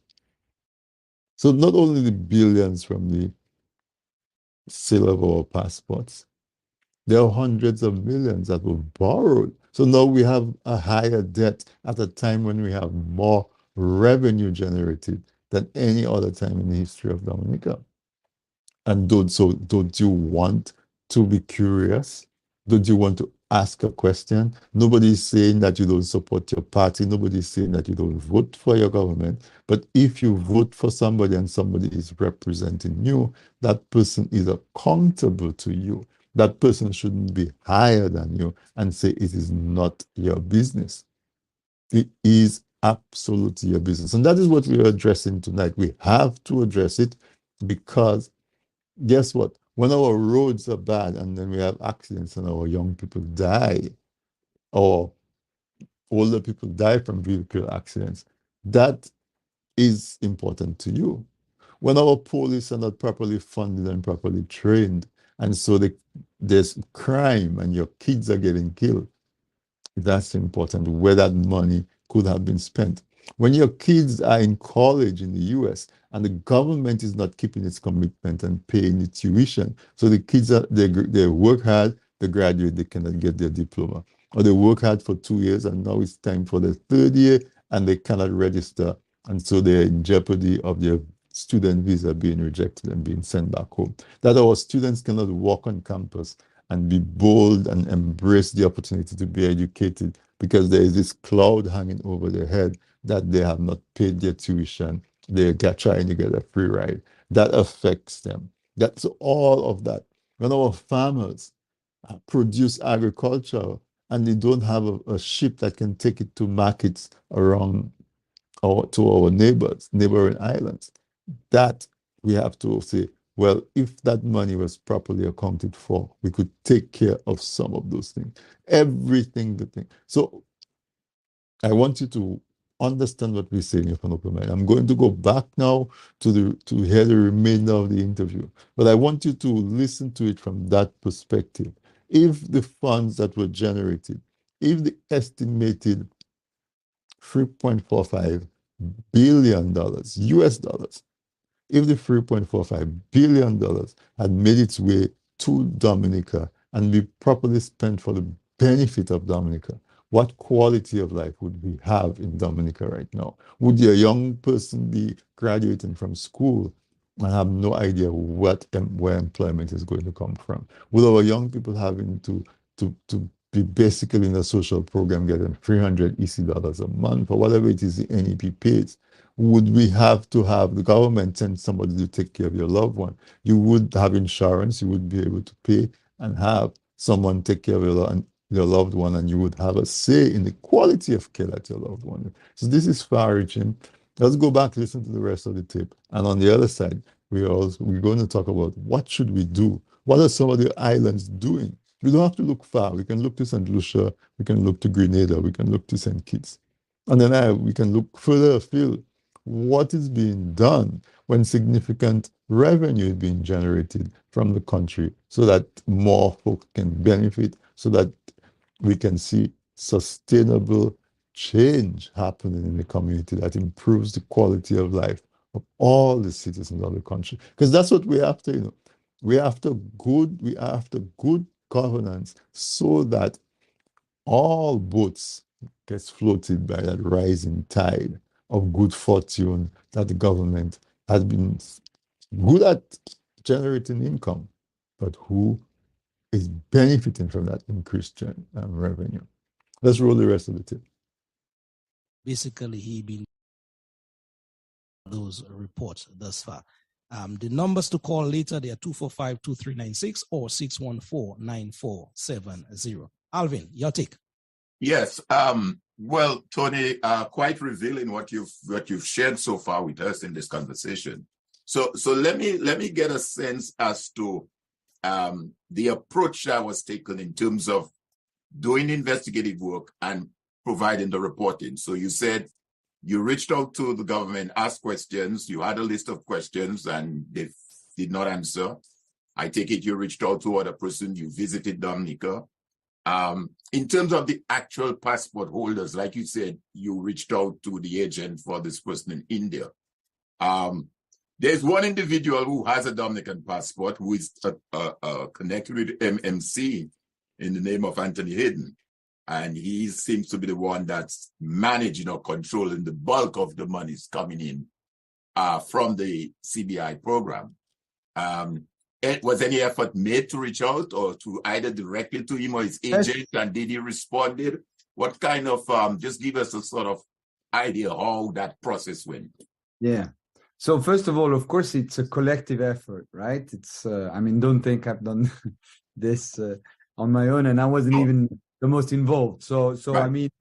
A: So not only the billions from the sale of our passports, there are hundreds of millions that were borrowed. So now we have a higher debt at a time when we have more revenue generated than any other time in the history of Dominica. And don't you want to be curious? Don't you want to ask a question? Nobody's saying that you don't support your party. Nobody's saying that you don't vote for your government. But if you vote for somebody and somebody is representing you, that person is accountable to you. That person shouldn't be higher than you and say it is not your business. It is absolutely your business. And that is what we are addressing tonight. We have to address it, because guess what? When our roads are bad and then we have accidents and our young people die, or older people die from vehicle accidents, that is important to you. When our police are not properly funded and properly trained, and so there's crime and your kids are getting killed, that's important, where that money could have been spent. When your kids are in college in the US and the government is not keeping its commitment and paying the tuition, so the kids they work hard, they graduate, they cannot get their diploma. or they work hard for 2 years and now it's time for the third year and they cannot register. And so they're in jeopardy of their student visa being rejected and being sent back home. That our students cannot walk on campus and be bold and embrace the opportunity to be educated because there is this cloud hanging over their head that they have not paid their tuition. They're trying to get a free ride. That affects them. That's all of that. When our farmers produce agriculture and they don't have a ship that can take it to markets around to our neighboring islands, that we have to say, well, if that money was properly accounted for, we could take care of some of those things. Everything the thing. So I want you to understand what we're saying if an open mind. I'm going to go back now to hear the remainder of the interview, but I want you to listen to it from that perspective. If the funds that were generated, if the estimated $3.45 billion US dollars, if the $3.45 billion had made its way to Dominica and be properly spent for the benefit of Dominica, what quality of life would we have in Dominica right now? Would a young person be graduating from school and have no idea where employment is going to come from? Would our young people having to be basically in a social program getting 300 EC dollars a month or whatever it is the NEP pays? Would we have to have the government send somebody to take care of your loved one? You would have insurance, you would be able to pay and have someone take care of your loved one, and you would have a say in the quality of care that your loved one. So this is far-reaching. Let's go back, listen to the rest of the tape. And on the other side, we're going to talk about what should we do? What are some of the islands doing? We don't have to look far. We can look to St. Lucia, we can look to Grenada, we can look to St. Kitts. And then we can look further afield. What is being done when significant revenue is being generated from the country so that more folk can benefit, so that we can see sustainable change happening in the community that improves the quality of life of all the citizens of the country. Because that's what we're after, We're after good governance so that all boats gets floated by that rising tide of good fortune that the government has been good at generating income, but who is benefiting from that increased revenue. Let's roll the rest of the tape.
B: Basically, he been those reports thus far. The numbers to call later, they are 245-2396 or 614-9470. Alvin, your take.
D: Yes. Well, Tony, quite revealing what you've shared so far with us in this conversation. So let me get a sense as to the approach that was taken in terms of doing investigative work and providing the reporting. So you said you reached out to the government, asked questions, you had a list of questions and they did not answer. I take it you reached out to other person, you visited Dominica. In terms of the actual passport holders, like you said, you reached out to the agent for this person in India. There's one individual who has a Dominican passport who is connected with MMCE in the name of Anthony Hayden. And he seems to be the one that's managing or controlling the bulk of the monies coming in from the CBI program. Was any effort made to reach out or to either directly to him or his agent, and did he respond? What kind of, just give us a sort of idea how that process went.
C: Yeah. So first of all, of course, it's a collective effort, right? It's, don't think I've done this on my own, and I wasn't even the most involved. So right.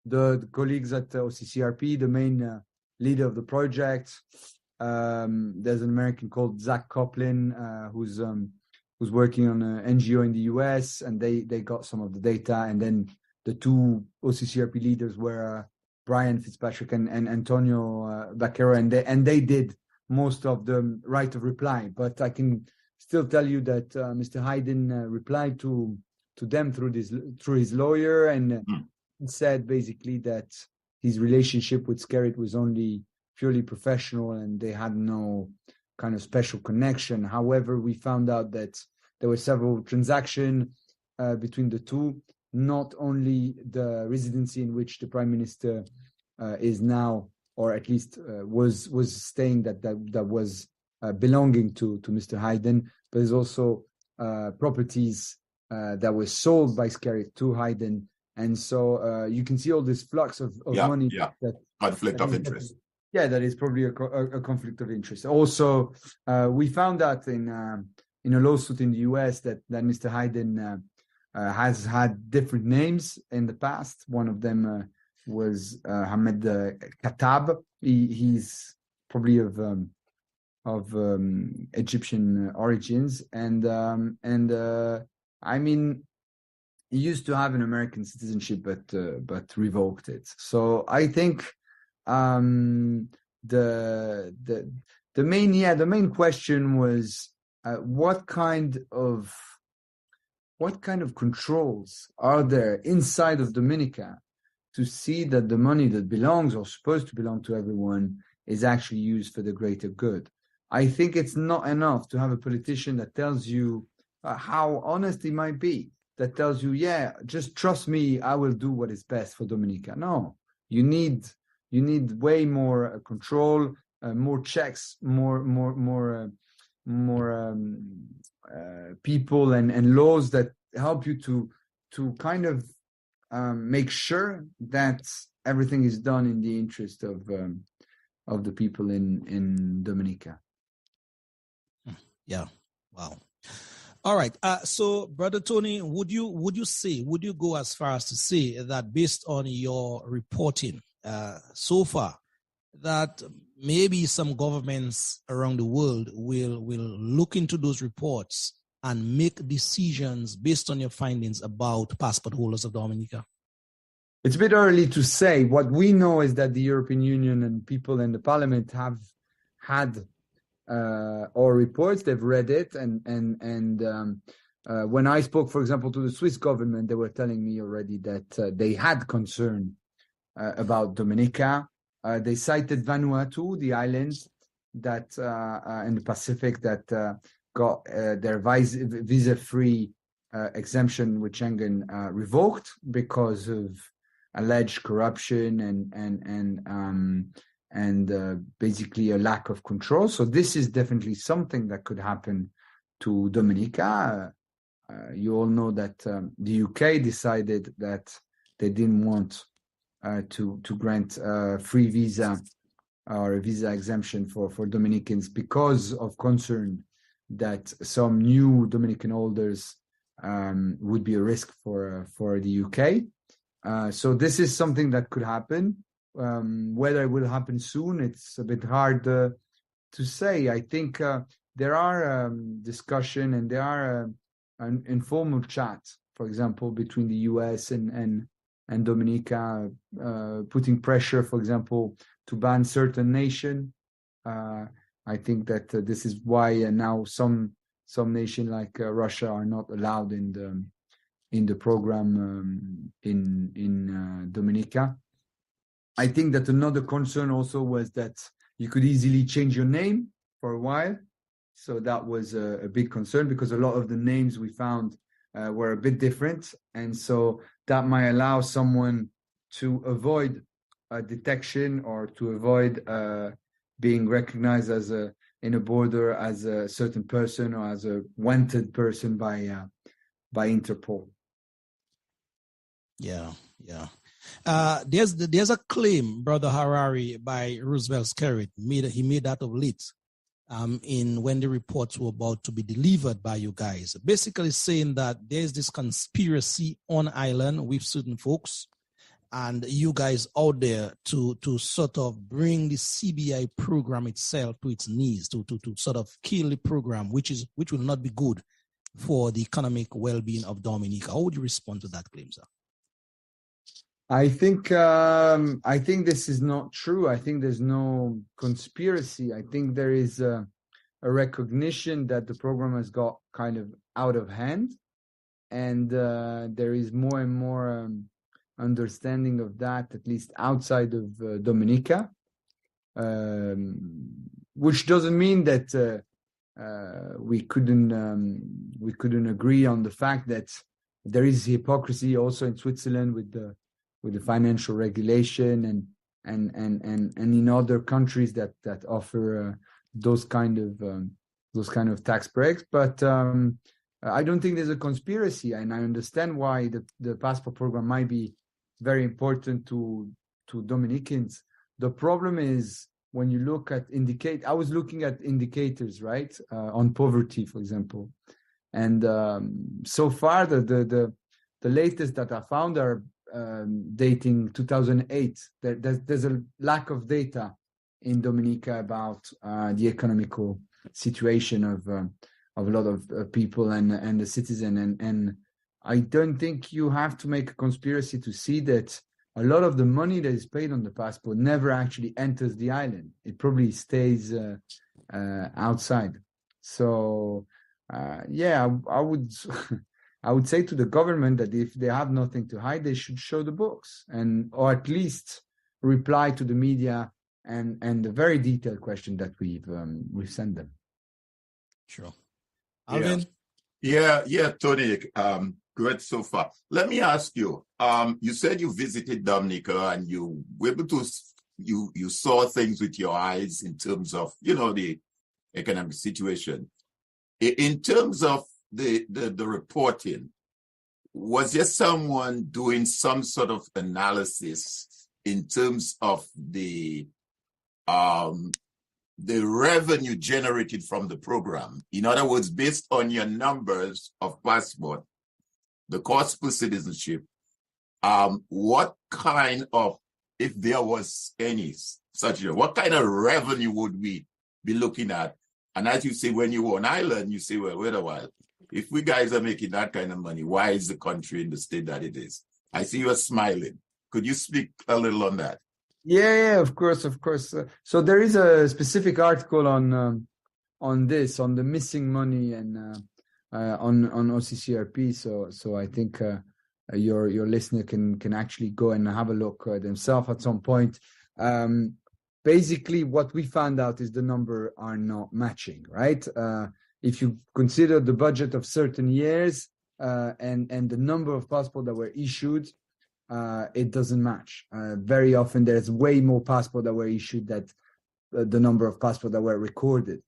C: The colleagues at OCCRP, the main leader of the project, there's an American called Zach Coplin, who's working on an NGO in the US, and they got some of the data. And then the two OCCRP leaders were Brian Fitzpatrick and Antonio Vaquero, and they did most of the right of reply. But I can still tell you that Mr. Hayden replied to them through his lawyer, and said basically that his relationship with Skerrit was only purely professional and they had no kind of special connection. However, we found out that there were several transactions between the two. not only the residency in which the Prime Minister is now, or at least was staying, that was belonging to Mr. Hayden, but there's also properties that were sold by Skerrit to Hayden. And so you can see all this flux of money. That
D: conflict of interest.
C: Yeah, that is probably a conflict of interest. Also, we found out in a lawsuit in the US that Mr. Hayden has had different names in the past. One of them was Hamed Katab. He's probably of Egyptian origins, and I mean, he used to have an American citizenship, but revoked it. So I think the main question was what kind of controls are there inside of Dominica to see that the money that belongs or supposed to belong to everyone is actually used for the greater good. I think it's not enough to have a politician that tells you how honest he might be, that tells you, yeah, just trust me, I will do what is best for Dominica. No, you need way more control, more checks, more people and laws that help you to kind of make sure that everything is done in the interest of the people in Dominica.
B: Yeah. Wow. All right. So, Brother Tony, would you go as far as to say that based on your reporting so far, that maybe some governments around the world will look into those reports and make decisions based on your findings about passport holders of Dominica?
C: It's a bit early to say. What we know is that the European Union and people in the Parliament have had our reports. They've read it, and when I spoke, for example, to the Swiss government, they were telling me already that they had concern about Dominica. They cited Vanuatu, the islands that in the Pacific that got their visa-free exemption with Schengen revoked because of alleged corruption and basically a lack of control. So this is definitely something that could happen to Dominica. You all know that the UK decided that they didn't want to grant free visa or a visa exemption for Dominicans because of concern that some new Dominican holders would be a risk for the UK. So this is something that could happen. Whether it will happen soon, it's a bit hard to say. I think there are discussion and there are an informal chat, for example, between the US and Dominica, putting pressure, for example, to ban certain nation. I think that this is why now some nation like Russia are not allowed in the program in Dominica. I think that another concern also was that you could easily change your name for a while. So that was a big concern because a lot of the names we found were a bit different. And so that might allow someone to avoid detection or to avoid being recognized as in a border as a certain person or as a wanted person by Interpol.
B: Yeah. There's a claim, Brother Harari, by Roosevelt Skerrit. He made that of late when the reports were about to be delivered by you guys, basically saying that there's this conspiracy on island with certain folks and you guys out there to sort of bring the CBI program itself to its knees, to sort of kill the program, which will not be good for the economic well-being of Dominica. How would you respond to that claim, sir?
C: I think this is not true. I think there's no conspiracy. I think there is a recognition that the program has got kind of out of hand, and there is more and more understanding of that, at least outside of Dominica, which doesn't mean that we couldn't agree on the fact that there is hypocrisy also in Switzerland with the financial regulation and in other countries that offer those kind of tax breaks. But I don't think there's a conspiracy, and I understand why the passport program might be very important to Dominicans. The problem is when you look at I was looking at indicators, right, on poverty, for example, and so far the latest that I found are dating 2008. There's a lack of data in Dominica about the economical situation of a lot of people and the citizen, and I don't think you have to make a conspiracy to see that a lot of the money that is paid on the passport never actually enters the island. It probably stays outside. So I would I would say to the government that if they have nothing to hide, they should show the books or at least reply to the media and the very detailed question that we've sent them.
B: Sure. Alvin?
D: Yeah, Tony. Good so far. Let me ask you. You said you visited Dominica and you were able to you saw things with your eyes in terms of the economic situation. In terms of the reporting, was there someone doing some sort of analysis in terms of the revenue generated from the program? In other words, based on your numbers of passport, the cost per citizenship, what kind of, if there was any such, what kind of revenue would we be looking at? And as you say, when you were on island, you say, well, wait a while. If we guys are making that kind of money, why is the country in the state that it is? I see you are smiling. Could you speak a little on that?
C: Yeah, of course. So there is a specific article on this, on the missing money and on OCCRP. So I think your listener can actually go and have a look themselves at some point. Basically, what we found out is the number are not matching, right? If you consider the budget of certain years and the number of passports that were issued, it doesn't match. Very often, there's way more passports that were issued than the number of passports that were recorded.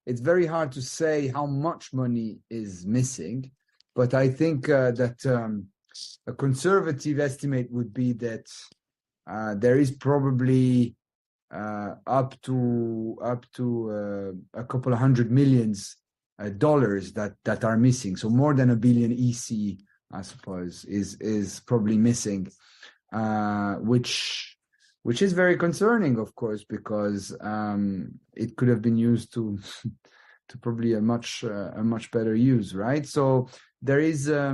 C: It's very hard to say how much money is missing, but I think that a conservative estimate would be that there is probably up to a couple of $100 million that are missing. So more than $1 billion EC, I suppose, is probably missing, which is very concerning, of course, because it could have been used to probably a much better use, right? So there is a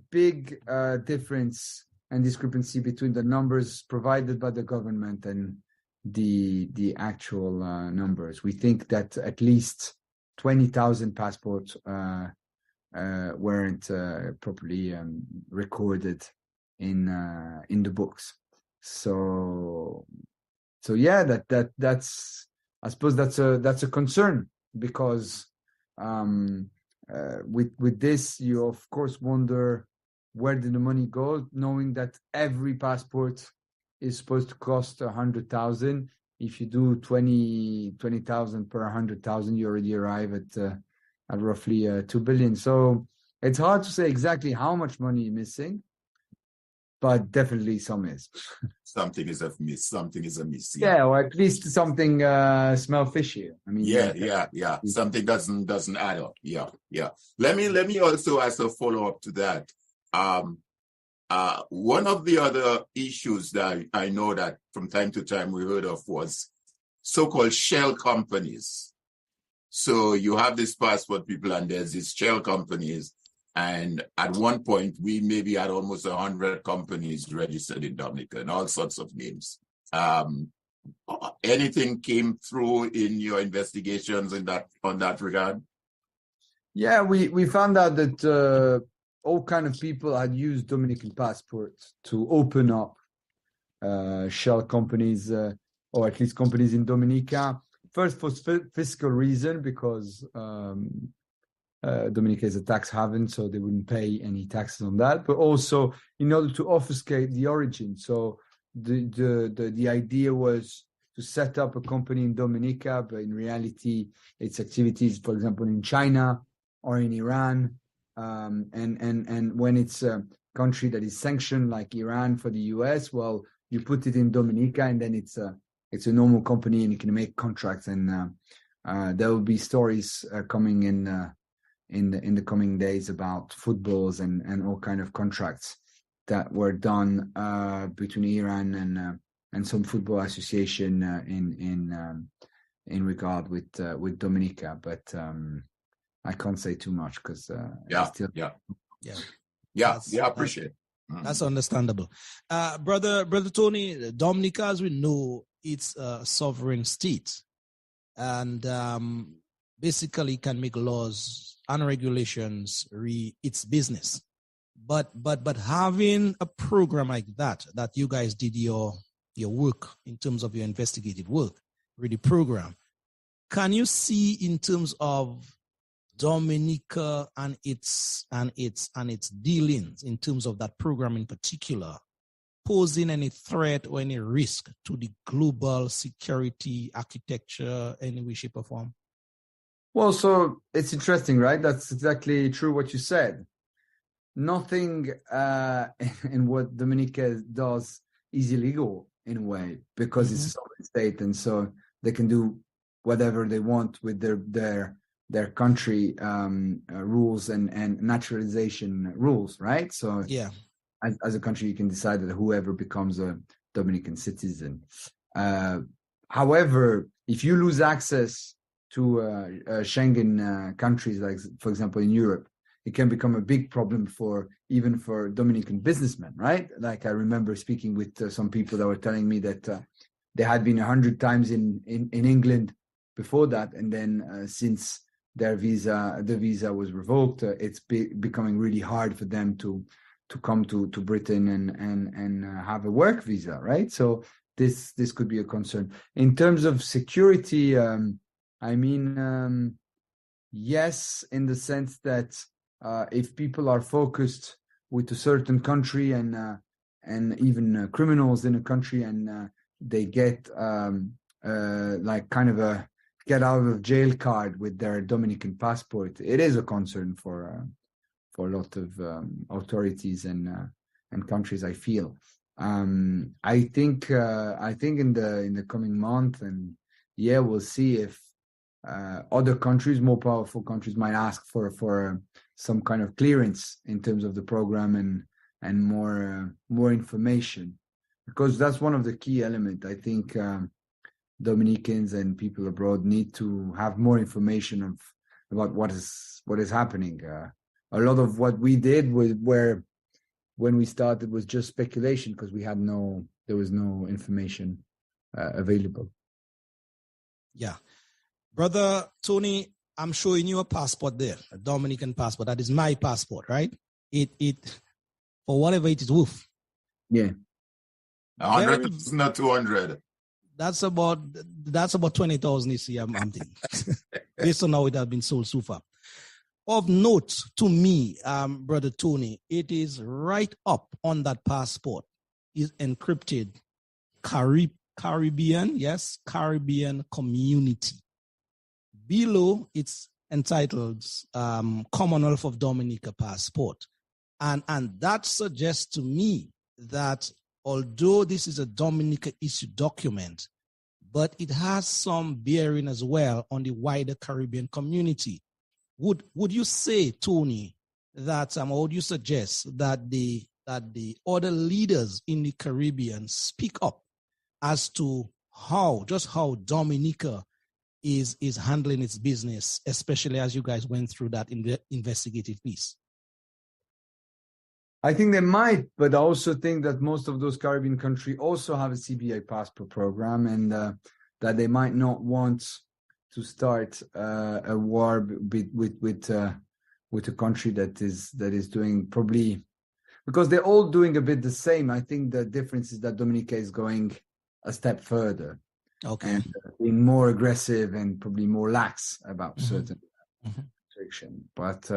C: big difference and discrepancy between the numbers provided by the government and the actual numbers. We think that at least 20,000 passports weren't properly recorded in the books. So yeah, that's I suppose that's a concern, because with this you of course wonder where did the money go, knowing that every passport is supposed to cost 100,000. If you do 20,000 per 100,000, you already arrive at roughly 2 billion. So it's hard to say exactly how much money is missing, but definitely some is.
D: Something is a miss. Something is a miss.
C: Yeah, or at least something smell fishy. I mean,
D: yeah. Something doesn't add up. Yeah. Let me also ask a follow up to that. One of the other issues that I know that from time to time we heard of was so-called shell companies. So you have these passport people and there's these shell companies. And at one point, we maybe had almost 100 companies registered in Dominica and all sorts of names. Anything came through in your investigations on that regard?
C: Yeah, we found out that all kind of people had used Dominican passports to open up shell companies, or at least companies in Dominica. First, for fiscal reason, because Dominica is a tax haven, so they wouldn't pay any taxes on that. But also in order to obfuscate the origin. So the idea was to set up a company in Dominica, but in reality, its activities, for example, in China or in Iran. And when it's a country that is sanctioned like Iran for the US, well, you put it in Dominica, and then it's a normal company, and you can make contracts. And there will be stories coming in the coming days about footballs and all kind of contracts that were done between Iran and some football association in regard with Dominica. But I can't say too much because
D: I appreciate it.
B: That's understandable. Brother Tony, Dominica, as we know, it's a sovereign state, and basically can make laws and regulations its business. But having a program like that you guys did your work in terms of your investigative work, really program, can you see in terms of Dominica and its dealings in terms of that program in particular, posing any threat or any risk to the global security architecture in any way, shape, or form?
C: Well, so it's interesting, right? That's exactly true what you said. Nothing in what Dominica does is illegal in a way, because it's a sovereign state, and so they can do whatever they want with their country rules and naturalization rules, right? So
B: yeah,
C: as a country, you can decide that whoever becomes a Dominican citizen. However, if you lose access to Schengen countries, like for example in Europe, it can become a big problem even for Dominican businessmen, right? Like I remember speaking with some people that were telling me that they had been 100 times in England before that, and then since the visa was revoked, it's becoming really hard for them to come to Britain and have a work visa, right? So this could be a concern. In terms of security, I mean, yes, in the sense that if people are focused with a certain country and even criminals in a country, and they get like kind of a get out of jail card with their Dominican passport, it is a concern for a lot of authorities and countries, I feel. I think in the coming month and year, we'll see if other countries, more powerful countries, might ask for some kind of clearance in terms of the program and more information, because that's one of the key elements. I think Dominicans and people abroad need to have more information about what is happening. A lot of what we did when we started was just speculation, because there was no information available.
B: Yeah. Brother Tony, I'm showing you a passport there, a Dominican passport. That is my passport, right? It for whatever it is worth.
C: Yeah.
D: 100,000 not 200.
B: That's about 20,000 this year, I'm thinking. Based on how it has been sold so far. Of note to me, Brother Tony, it is right up on that passport is encrypted Caribbean community. Below, it's entitled Commonwealth of Dominica Passport. And that suggests to me that although this is a Dominica issued document, but it has some bearing as well on the wider Caribbean community. Would you say, Tony, that or would you suggest that the other leaders in the Caribbean speak up as to how Dominica is handling its business, especially as you guys went through that investigative piece?
C: I think they might, but I also think that most of those Caribbean countries also have a CBI passport program, and that they might not want to start a war with a country that is doing probably, because they're all doing a bit the same. I think the difference is that Dominica is going a step further,
B: okay,
C: and being more aggressive and probably more lax about certain restriction. But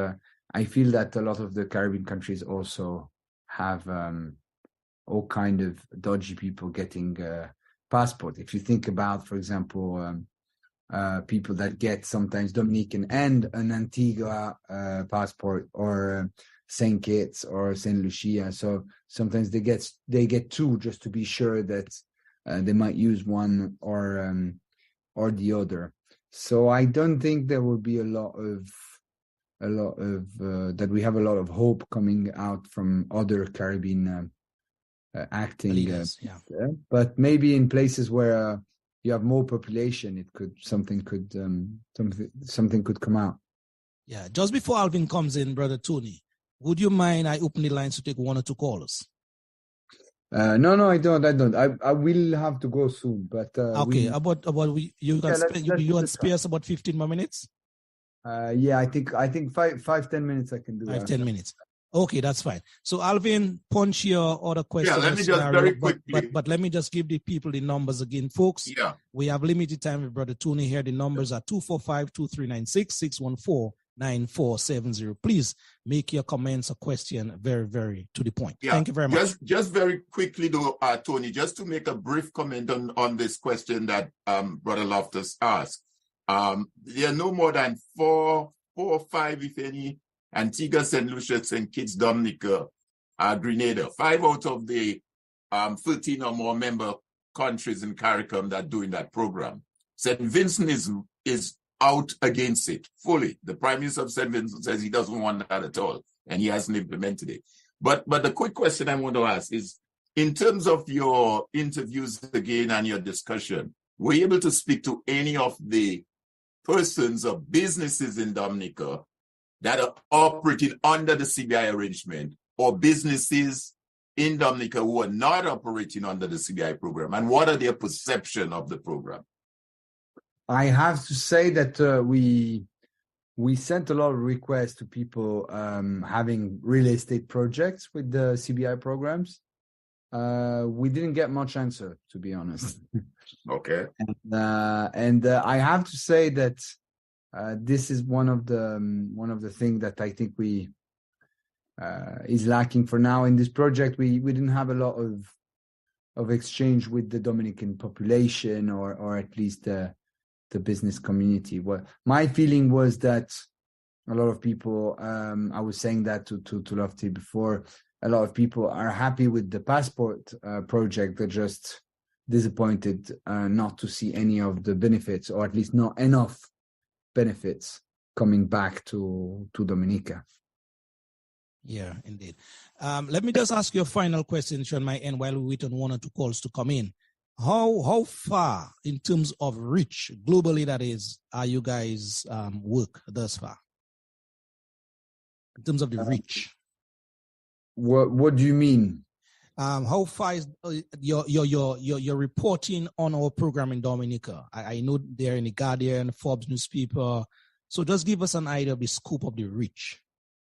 C: I feel that a lot of the Caribbean countries also have all kind of dodgy people getting passport. If you think about, for example, people that get sometimes Dominican and an Antigua passport, or Saint Kitts or Saint Lucia. So sometimes they get two just to be sure that they might use one or the other. So I don't think there will be a lot of that we have a lot of hope coming out from other Caribbean acting. But maybe in places where you have more population, something could come out.
B: Yeah. Just before Alvin comes in, Brother Tony, would you mind I open the lines to take one or two callers?
C: No, I don't. I will have to go soon, but
B: okay. You can spare us about 15 more minutes.
C: Yeah, I think 5-10 minutes I can do.
B: 5-10 minutes. Okay, that's fine. So Alvin, punch your other question.
D: Yeah, let me just very quickly.
B: But let me just give the people the numbers again, folks.
D: Yeah.
B: We have limited time with Brother Tony here. The numbers are 245-2396, 614-9470. Please make your comments or question very, very to the point.
D: Yeah.
B: Thank you very much.
D: Just very quickly though, Tony, just to make a brief comment on this question that Brother Loftus asked. There are no more than four or five, if any, Antigua, St. Lucia, St. Kitts, Dominica, Grenada. 5 out of the 13 or more member countries in CARICOM that are doing that program. St. Vincent is out against it fully. The Prime Minister of St. Vincent says he doesn't want that at all, and he hasn't implemented it. But the quick question I want to ask is, in terms of your interviews again and your discussion, were you able to speak to any of the persons or businesses in Dominica that are operating under the CBI arrangement, or businesses in Dominica who are not operating under the CBI program, and what are their perception of the program?
C: I have to say that we sent a lot of requests to people having real estate projects with the CBI programs. We didn't get much answer, to be honest.
D: Okay.
C: And I have to say that this is one of the things that I think we is lacking for now in this project. We didn't have a lot of exchange with the Dominican population, or at least the business community. What my feeling was that a lot of people, I was saying that to Lofty before, a lot of people are happy with the passport project. They're just disappointed not to see any of the benefits, or at least not enough benefits coming back to Dominica.
B: Yeah, indeed. Let me just ask you a final question on my end while we wait on one or two calls to come in. How far in terms of reach globally, that is, are you guys work thus far? In terms of the reach.
C: What do you mean?
B: How far is your reporting on our program in Dominica? I know they're in the Guardian, Forbes newspaper. So just give us an idea of the scope of the reach.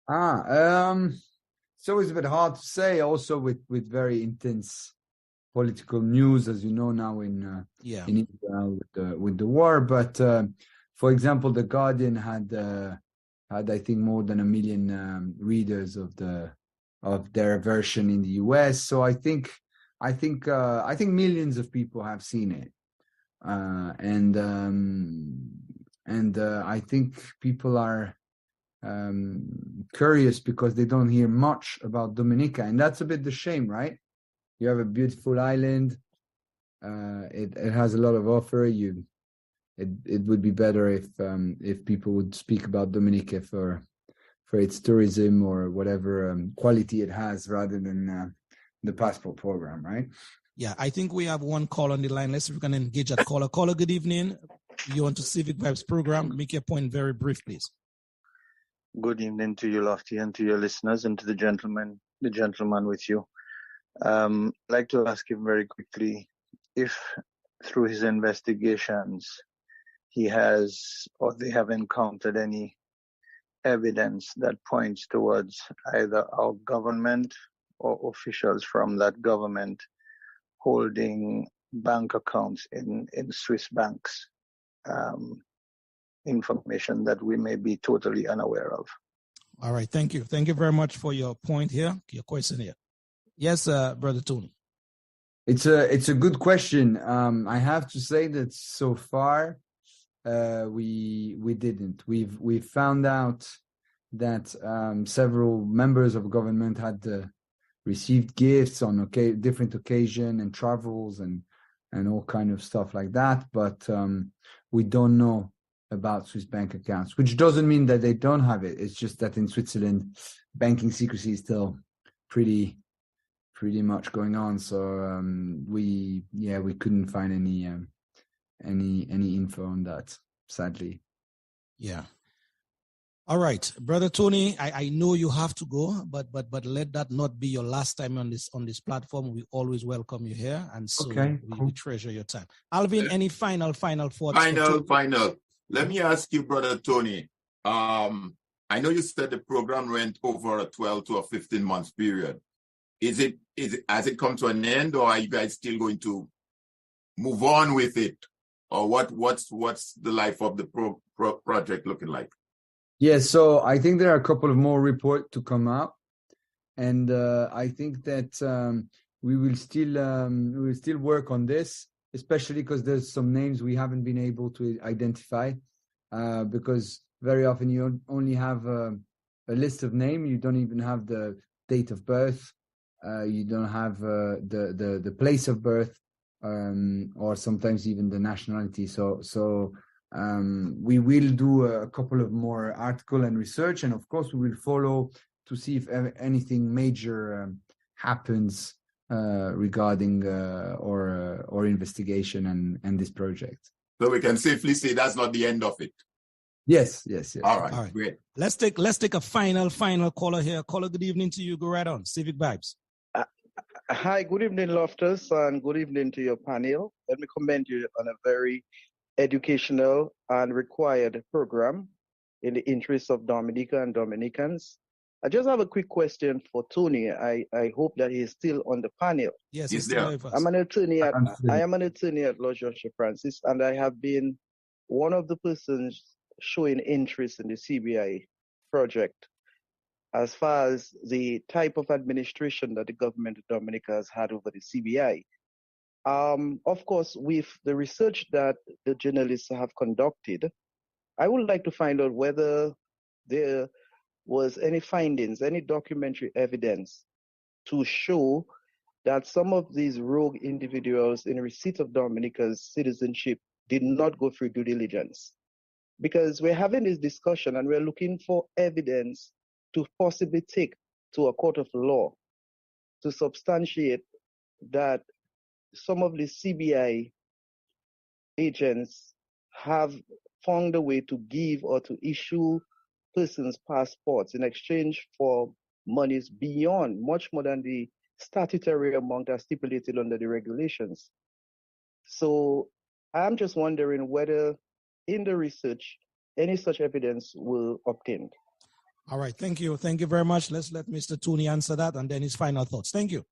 C: It's always a bit hard to say, also with very intense political news, as you know now in Israel with the war. But for example, the Guardian had I think more than 1 million readers of their version in the US. So I think millions of people have seen it, and I think people are curious because they don't hear much about Dominica, and that's a bit the shame, right? You have a beautiful island. It has a lot of offer. It would be better if people would speak about Dominica for its tourism or whatever quality it has, rather than the passport program, right?
B: Yeah, I think we have one call on the line. Let's see if we can engage that caller. Caller, good evening. You on to Civic Vibes program. Make your point very brief, please.
E: Good evening to you, Lofty, and to your listeners, and to the gentleman with you. I'd like to ask him very quickly if through his investigations he has or they have encountered any evidence that points towards either our government or officials from that government holding bank accounts in Swiss banks. information that we may be totally unaware of.
B: All right, thank you. Thank you very much for your point here, your question here. Yes, Brother Tony.
C: It's a good question. I have to say that so far we didn't. We've found out that several members of government had received gifts on different occasion and travels and all kind of stuff like that, but we don't know about Swiss bank accounts, which doesn't mean that they don't have it. It's just that in Switzerland, banking secrecy is still pretty much going on. So we couldn't find any info on that, sadly.
B: Yeah. All right, Brother Tony, I know you have to go, but let that not be your last time on this platform. We always welcome you here, and so we treasure your time. Alvin, any final thoughts?
D: Final. Let me ask you, Brother Tony. I know you said the program went over a 12 to a 15 months period. Has it come to an end, or are you guys still going to move on with it, or what's the life of the project looking like?
C: Yeah, so I think there are a couple of more reports to come out, and I think that we will still work on this, especially because there's some names we haven't been able to identify, because very often you only have a list of names, you don't even have the date of birth, you don't have the place of birth, or sometimes even the nationality. So we will do a couple of more article and research, and of course we will follow to see if anything major happens regarding our investigation and this project.
D: So we can safely say that's not the end of it.
C: Yes.
D: All right. Great.
B: Let's take a final caller here. Caller, good evening to you. Go right on. Civic Vibes.
H: Hi, good evening, Loftus, and good evening to your panel. Let me commend you on a very educational and required program in the interest of Dominica and Dominicans. I just have a quick question for Tony. I hope that he's still on the panel.
B: Yes, he's still with us.
H: I am an attorney at Law Judge Francis, and I have been one of the persons showing interest in the CBI project as far as the type of administration that the government of Dominica has had over the CBI. Of course, with the research that the journalists have conducted, I would like to find out whether there was any findings, any documentary evidence to show that some of these rogue individuals in receipt of Dominica's citizenship did not go through due diligence. Because we're having this discussion and we're looking for evidence to possibly take to a court of law to substantiate that some of the CBI agents have found a way to give or to issue persons passports in exchange for monies beyond, much more than the statutory amount as stipulated under the regulations. So I'm just wondering whether in the research any such evidence will obtained.
B: All right, thank you. Thank you very much. Let's let Mr. Tooney answer that and then his final thoughts. Thank you.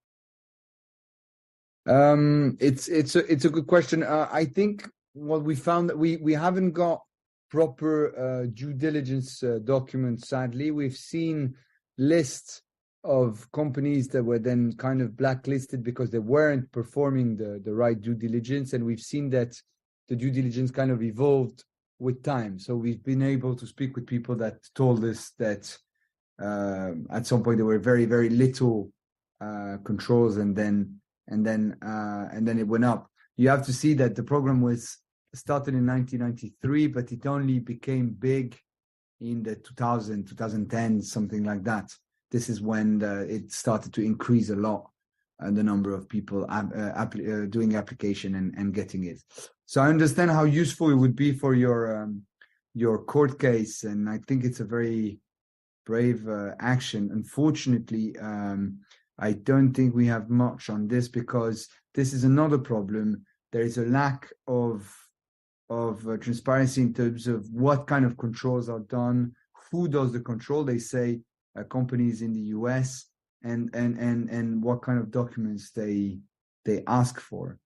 C: It's a good question. I think what we found that we haven't got proper due diligence documents. Sadly, we've seen lists of companies that were then kind of blacklisted because they weren't performing the right due diligence, and we've seen that the due diligence kind of evolved with time. So we've been able to speak with people that told us that at some point there were very, very little controls, and then it went up. You have to see that the program was started in 1993, but it only became big in the 2010, something like that. This is when it started to increase a lot, the number of people doing application and getting it. So I understand how useful it would be for your court case, and I think it's a very brave action. Unfortunately, I don't think we have much on this because this is another problem. There is a lack of transparency in terms of what kind of controls are done, who does the control. They say companies in the US, and what kind of documents they ask for.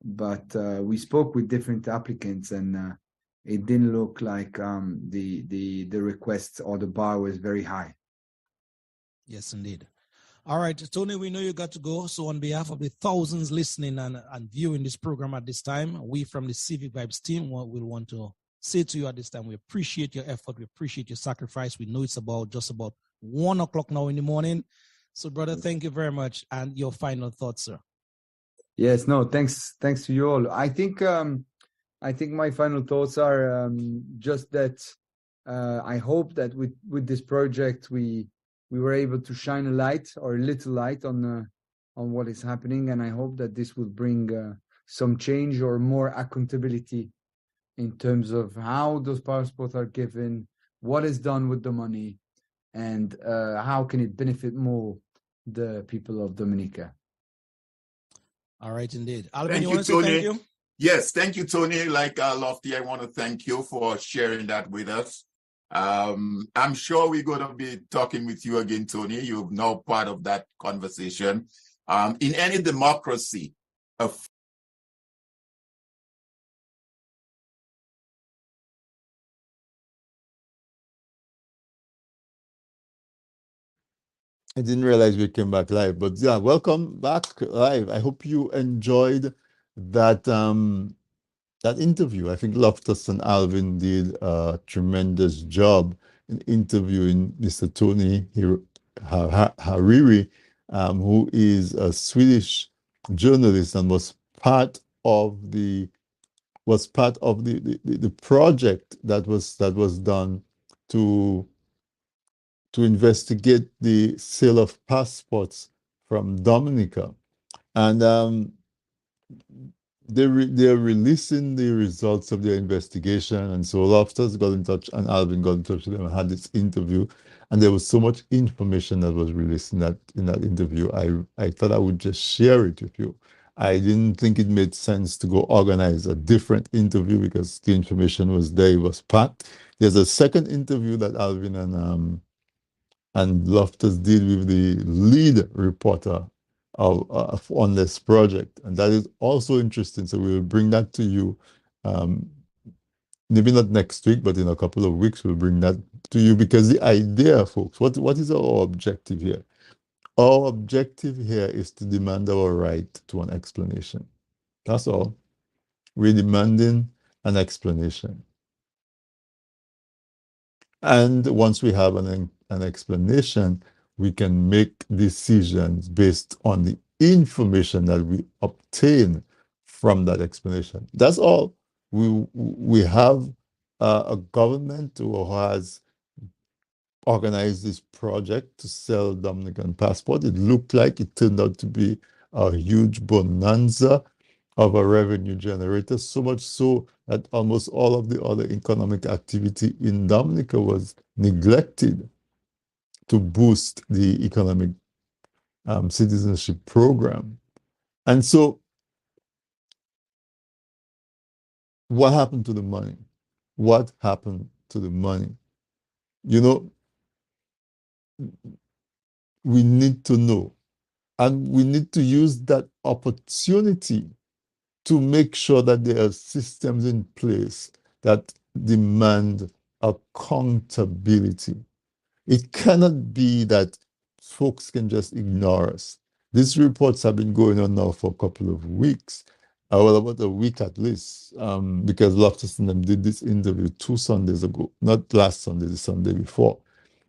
C: But we spoke with different applicants, and it didn't look like the request or the bar was very high.
B: Yes, indeed. All right, Tony, we know you got to go. So on behalf of the thousands listening and viewing this program at this time, we from the Civic Vibes team will want to say to you at this time, we appreciate your effort. We appreciate your sacrifice. We know it's just about 1 o'clock now in the morning. So, brother, thank you very much. And your final thoughts, sir.
C: Yes, no, thanks to you all. I think my final thoughts are just that I hope that with this project we were able to shine a light or a little light on what is happening, and I hope that this will bring some change or more accountability in terms of how those passports are given, what is done with the money, and how can it benefit more the people of Dominica.
B: All right, indeed. Alvin,
D: Thank
B: you
D: you,
B: want to
D: Tony.
B: say thank you?
D: Yes, thank you, Tony. Like Lofty, I want to thank you for sharing that with us. I'm sure we're going to be talking with you again, Tony. You're now part of that conversation. In any democracy,
A: I didn't realize we came back live, but yeah, welcome back live. I hope you enjoyed that that interview. I think Loftus and Alvin did a tremendous job in interviewing Mr. Tony Harari, who is a Swedish journalist and was part of the project that was done to investigate the sale of passports from Dominica. And they're releasing the results of their investigation. And so Loftus got in touch and Alvin got in touch with them and had this interview. And there was so much information that was released in that interview. I thought I would just share it with you. I didn't think it made sense to go organize a different interview because the information was there, it was packed. There's a second interview that Alvin and Loftus did with the lead reporter on this project. And that is also interesting. So we will bring that to you, maybe not next week, but in a couple of weeks, we'll bring that to you because the idea, folks, what is our objective here? Our objective here is to demand our right to an explanation. That's all. We're demanding an explanation. And once we have an explanation, we can make decisions based on the information that we obtain from that explanation. That's all. We have a government who has organized this project to sell Dominican passport. It looked like it turned out to be a huge bonanza of a revenue generator, so much so that almost all of the other economic activity in Dominica was neglected to boost the economic citizenship program. And so what happened to the money? What happened to the money? You know, we need to know, and we need to use that opportunity to make sure that there are systems in place that demand accountability. It cannot be that folks can just ignore us. These reports have been going on now for a couple of weeks, well, about a week at least, because Loftus and them did this interview 2 Sundays ago, not last Sunday, the Sunday before.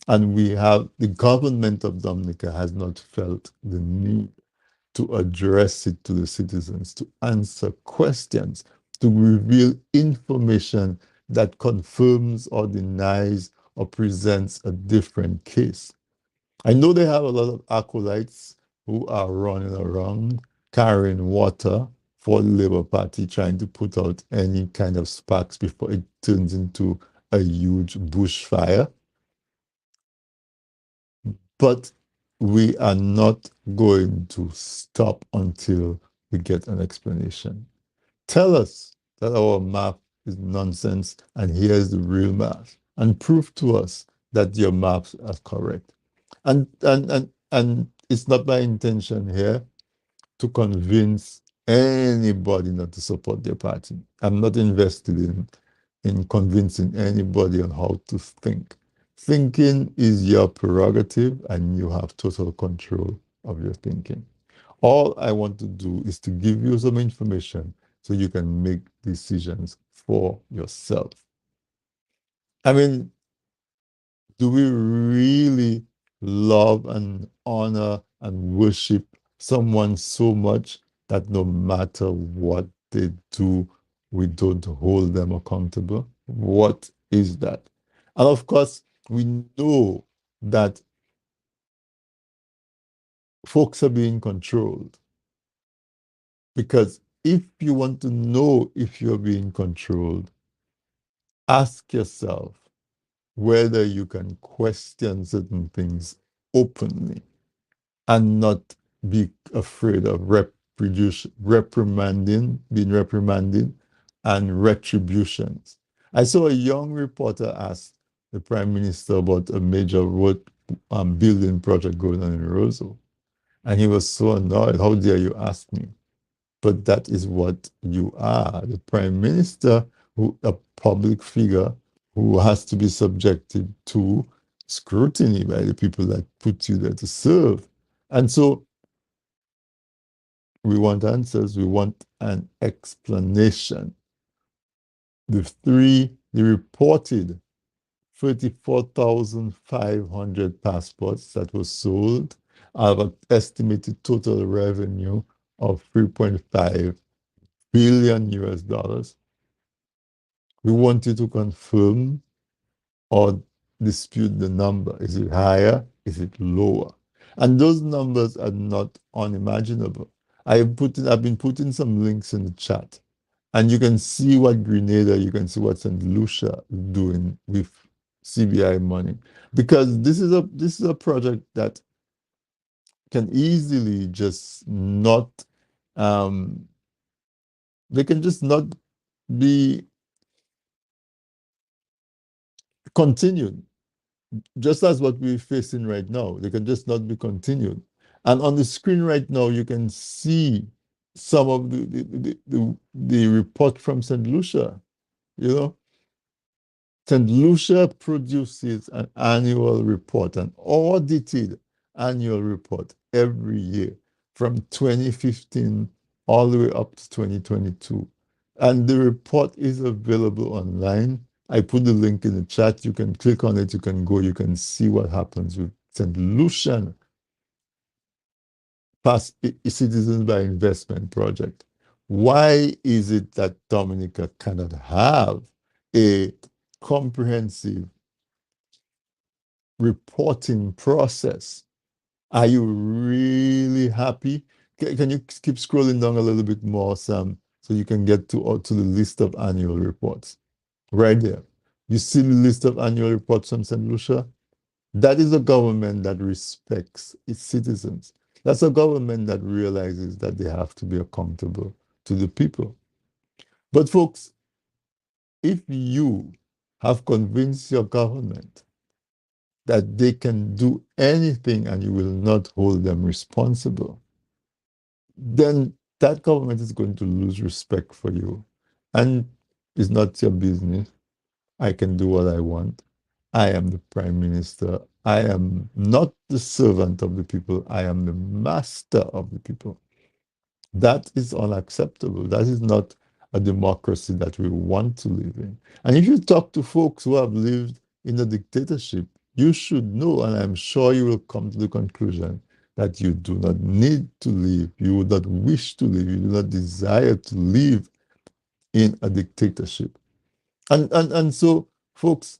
A: And the government of Dominica has not felt the need to address it to the citizens, to answer questions, to reveal information that confirms or denies or presents a different case. I know they have a lot of acolytes who are running around carrying water for the Labour Party, trying to put out any kind of sparks before it turns into a huge bushfire. But we are not going to stop until we get an explanation. Tell us that our map is nonsense and here's the real map, and prove to us that your maps are correct. And it's not my intention here to convince anybody not to support their party. I'm not invested in convincing anybody on how to think. Thinking is your prerogative, and you have total control of your thinking. All I want to do is to give you some information so you can make decisions for yourself. I mean, do we really love and honor and worship someone so much that no matter what they do, we don't hold them accountable? What is that? And of course, we know that folks are being controlled, because if you want to know if you're being controlled, ask yourself whether you can question certain things openly and not be afraid of being reprimanded, and retributions. I saw a young reporter ask the Prime Minister about a major road building project going on in Roseau. And he was so annoyed. How dare you ask me? But that is what you are, the Prime Minister, a public figure who has to be subjected to scrutiny by the people that put you there to serve. And so we want answers, we want an explanation. The reported 34,500 passports that were sold have an estimated total revenue of 3.5 billion US dollars. We want you to confirm or dispute the number. Is it higher? Is it lower? And those numbers are not unimaginable. I've been putting some links in the chat, and you can see what Grenada, you can see what St. Lucia is doing with CBI money, because this is a project that can easily just not they can just not be continued, just as what we're facing right now. They can just not be continued. And on the screen right now, you can see some of the report from St. Lucia. You know, St. Lucia produces an annual report, an audited annual report every year from 2015 all the way up to 2022. And the report is available online. I put the link in the chat. You can click on it. You can go. You can see what happens with St. Lucian Citizens by Investment project. Why is it that Dominica cannot have a comprehensive reporting process? Are you really happy? Can you keep scrolling down a little bit more, Sam, so you can get to the list of annual reports? Right there. You see the list of annual reports from St. Lucia? That is a government that respects its citizens. That's a government that realizes that they have to be accountable to the people. But folks, if you have convinced your government that they can do anything and you will not hold them responsible, then that government is going to lose respect for you. And it's not your business. I can do what I want. I am the Prime Minister. I am not the servant of the people. I am the master of the people. That is unacceptable. That is not a democracy that we want to live in. And if you talk to folks who have lived in a dictatorship, you should know, and I'm sure you will come to the conclusion that you do not need to live, you would not wish to live, you do not desire to live in a dictatorship. And so, folks,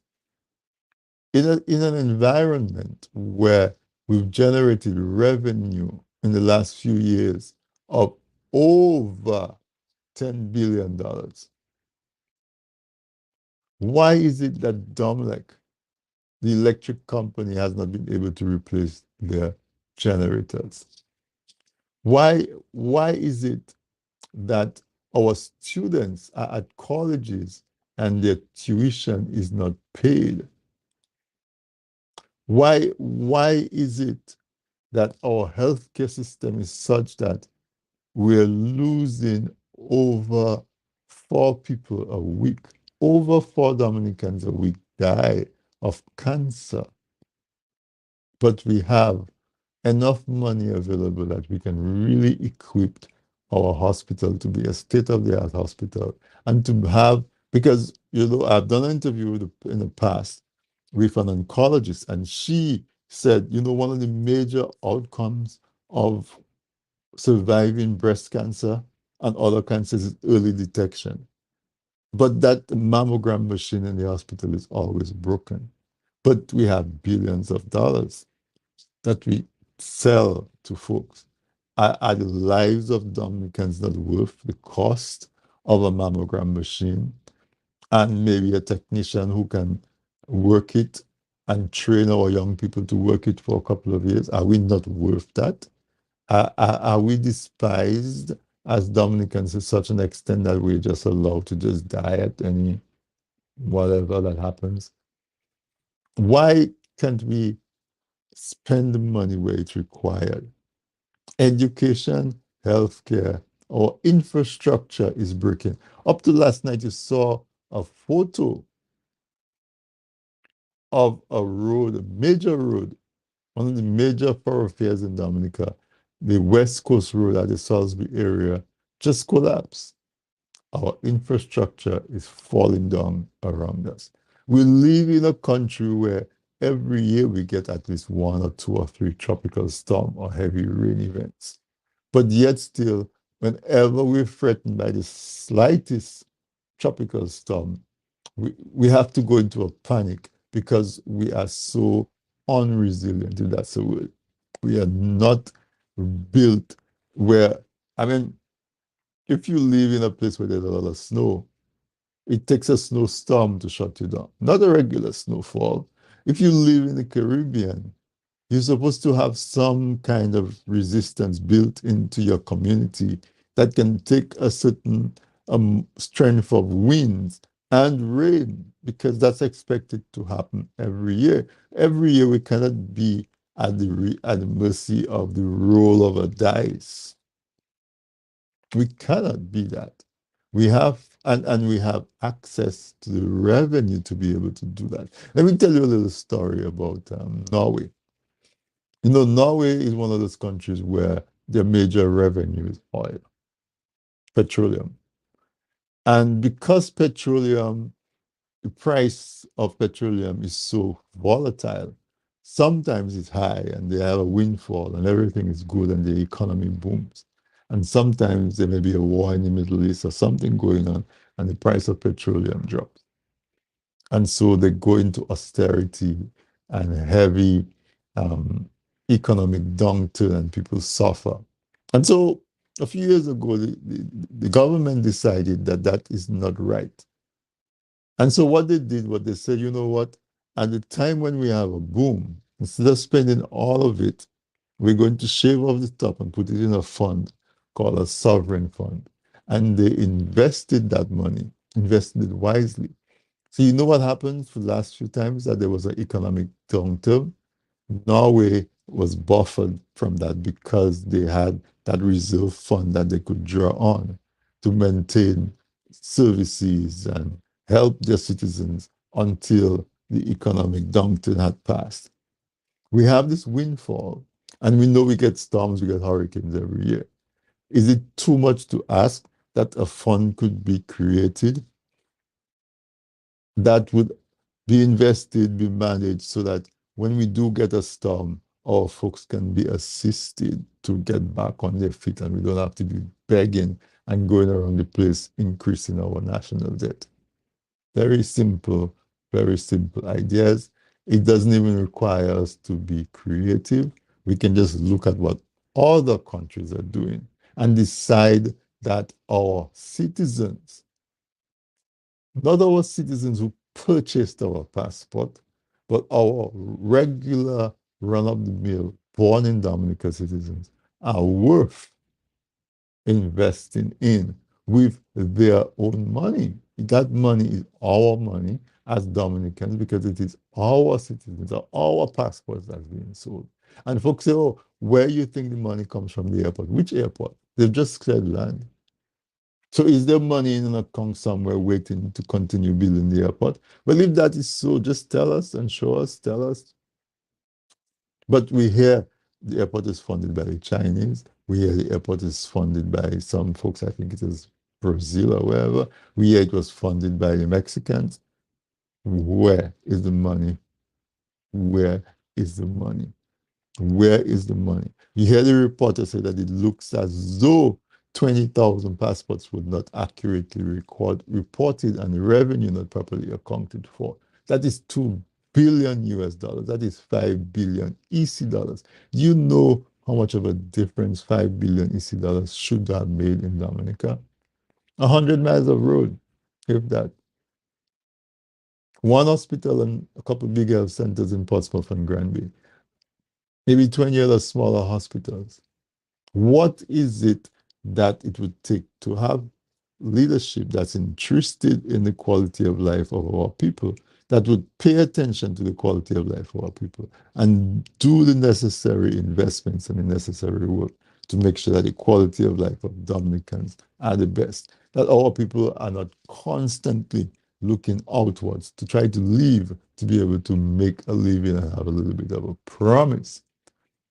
A: in an environment where we've generated revenue in the last few years of over $10 billion, why is it that Domlec, the electric company, has not been able to replace their generators? Why is it that our students are at colleges and their tuition is not paid? Why is it that our healthcare system is such that we're losing over 4 people a week over 4 Dominicans a week die of cancer. But we have enough money available that we can really equip our hospital to be a state-of-the-art hospital and to have, because, I've done an interview in the past with an oncologist, and she said, one of the major outcomes of surviving breast cancer and other cancers is early detection. But that mammogram machine in the hospital is always broken. But we have billions of dollars that we sell to folks. Are the lives of Dominicans not worth the cost of a mammogram machine and maybe a technician who can work it and train our young people to work it for a couple of years? Are we not worth that? Are we despised as Dominicans to such an extent that we're just allowed to just die at any whatever that happens? Why can't we spend the money where it's required? Education, healthcare, our infrastructure is breaking. Up to last night, you saw a photo of a road, a major road, one of the major thoroughfares in Dominica, the West Coast Road at the Salisbury area, just collapsed. Our infrastructure is falling down around us. We live in a country where every year we get at least 1 or 2 or 3 tropical storm or heavy rain events. But yet still, whenever we're threatened by the slightest tropical storm, we have to go into a panic because we are so unresilient, if that's the word. We are not built where, if you live in a place where there's a lot of snow, it takes a snowstorm to shut you down, not a regular snowfall. If you live in the Caribbean, you're supposed to have some kind of resistance built into your community that can take a certain strength of winds and rain, because that's expected to happen every year. Every year we cannot be at the mercy of the roll of a dice. We cannot be that. We have and we have access to the revenue to be able to do that. Let me tell you a little story about Norway. Norway is one of those countries where their major revenue is oil, petroleum. And because the price of petroleum is so volatile, sometimes it's high and they have a windfall and everything is good and the economy booms. And sometimes there may be a war in the Middle East or something going on and the price of petroleum drops. And so they go into austerity and heavy economic downturn and people suffer. And so a few years ago, the government decided that that is not right. And so what they did, what they said, you know what, at the time when we have a boom, instead of spending all of it, we're going to shave off the top and put it in a fund called a sovereign fund. And they invested that money, invested it wisely. So you know what happened for the last few times that there was an economic downturn? Norway was buffered from that because they had that reserve fund that they could draw on to maintain services and help their citizens until the economic downturn had passed. We have this windfall, and we know we get storms, we get hurricanes every year. Is it too much to ask that a fund could be created that would be invested, be managed, so that when we do get a storm, our folks can be assisted to get back on their feet and we don't have to be begging and going around the place increasing our national debt? Very simple ideas. It doesn't even require us to be creative. We can just look at what other countries are doing and decide that our citizens, not our citizens who purchased our passport, but our regular run-of-the-mill, born in Dominica citizens, are worth investing in with their own money. That money is our money as Dominicans because it is our citizens, our passports that's being sold. And folks say, oh, where you think the money comes from? The airport? Which airport? They've just cleared land. So is there money in an account somewhere waiting to continue building the airport? Well, if that is so, just tell us and show us, tell us. But we hear the airport is funded by the Chinese. We hear the airport is funded by some folks, I think it is Brazil or wherever. We hear it was funded by the Mexicans. Where is the money? Where is the money? Where is the money? You hear the reporter say that it looks as though 20,000 passports would not accurately reported and the revenue not properly accounted for. That is 2 billion US dollars. That is 5 billion EC dollars. Do you know how much of a difference 5 billion EC dollars should have made in Dominica? 100 miles of road, if that. One hospital and a couple big health centers in Portsmouth and Granby. Maybe 20 other smaller hospitals. What is it that it would take to have leadership that's interested in the quality of life of our people, that would pay attention to the quality of life of our people and do the necessary investments and the necessary work to make sure that the quality of life of Dominicans are the best, that our people are not constantly looking outwards to try to live, to be able to make a living and have a little bit of a promise.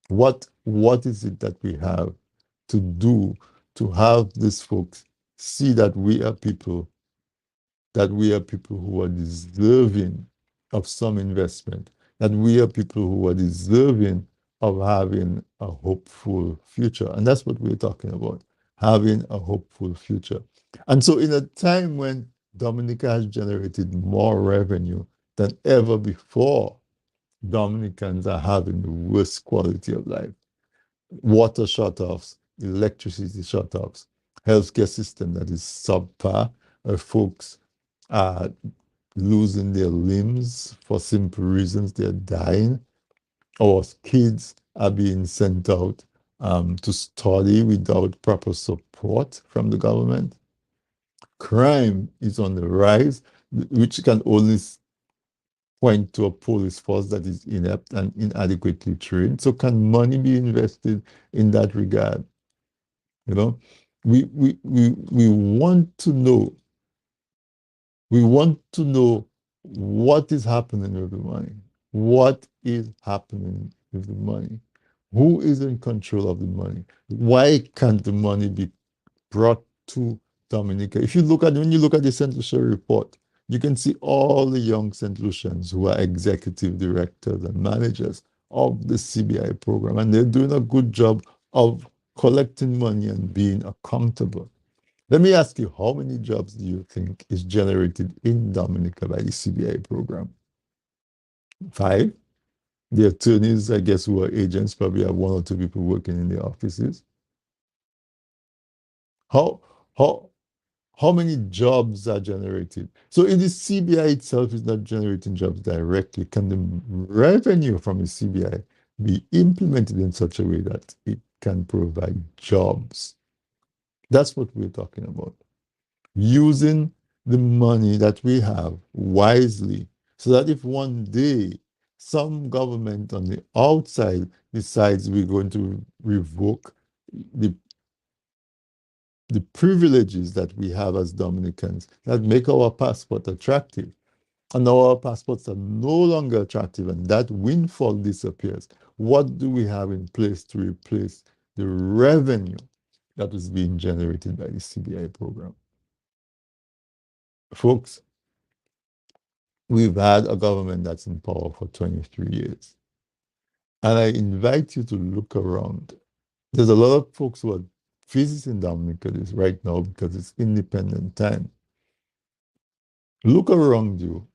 A: What is it that we have to do to have these folks see that we are people who are deserving of some investment, that we are people who are deserving of having a hopeful future? And that's what we're talking about, having a hopeful future. And so in a time when Dominica has generated more revenue than ever before, Dominicans are having the worst quality of life. Water shutoffs, electricity shutoffs, healthcare system that is subpar, folks are losing their limbs for simple reasons, they're dying, or kids are being sent out to study without proper support from the government. Crime is on the rise, which can only point to a police force that is inept and inadequately trained. So can money be invested in that regard? You know, we want to know. We want to know what is happening with the money. What is happening with the money? Who is in control of the money? Why can't the money be brought to Dominica? If you look at, when you look at the St. Lucia report, you can see all the young St. Lucians who are executive directors and managers of the CBI program, and they're doing a good job of collecting money and being accountable. Let me ask you, how many jobs do you think is generated in Dominica by the CBI program? 5? The attorneys, I guess, who are agents, probably have 1 or 2 people working in the offices. How many jobs are generated? So in the CBI itself is not generating jobs directly. Can the revenue from the CBI be implemented in such a way that it can provide jobs? That's what we're talking about. Using the money that we have wisely, so that if one day some government on the outside decides we're going to revoke the privileges that we have as Dominicans that make our passport attractive, and our passports are no longer attractive, and that windfall disappears, what do we have in place to replace the revenue that is being generated by the CBI program? Folks, we've had a government that's in power for 23 years. And I invite you to look around. There's a lot of folks who are visiting Dominica right now because it's independent time. Look around you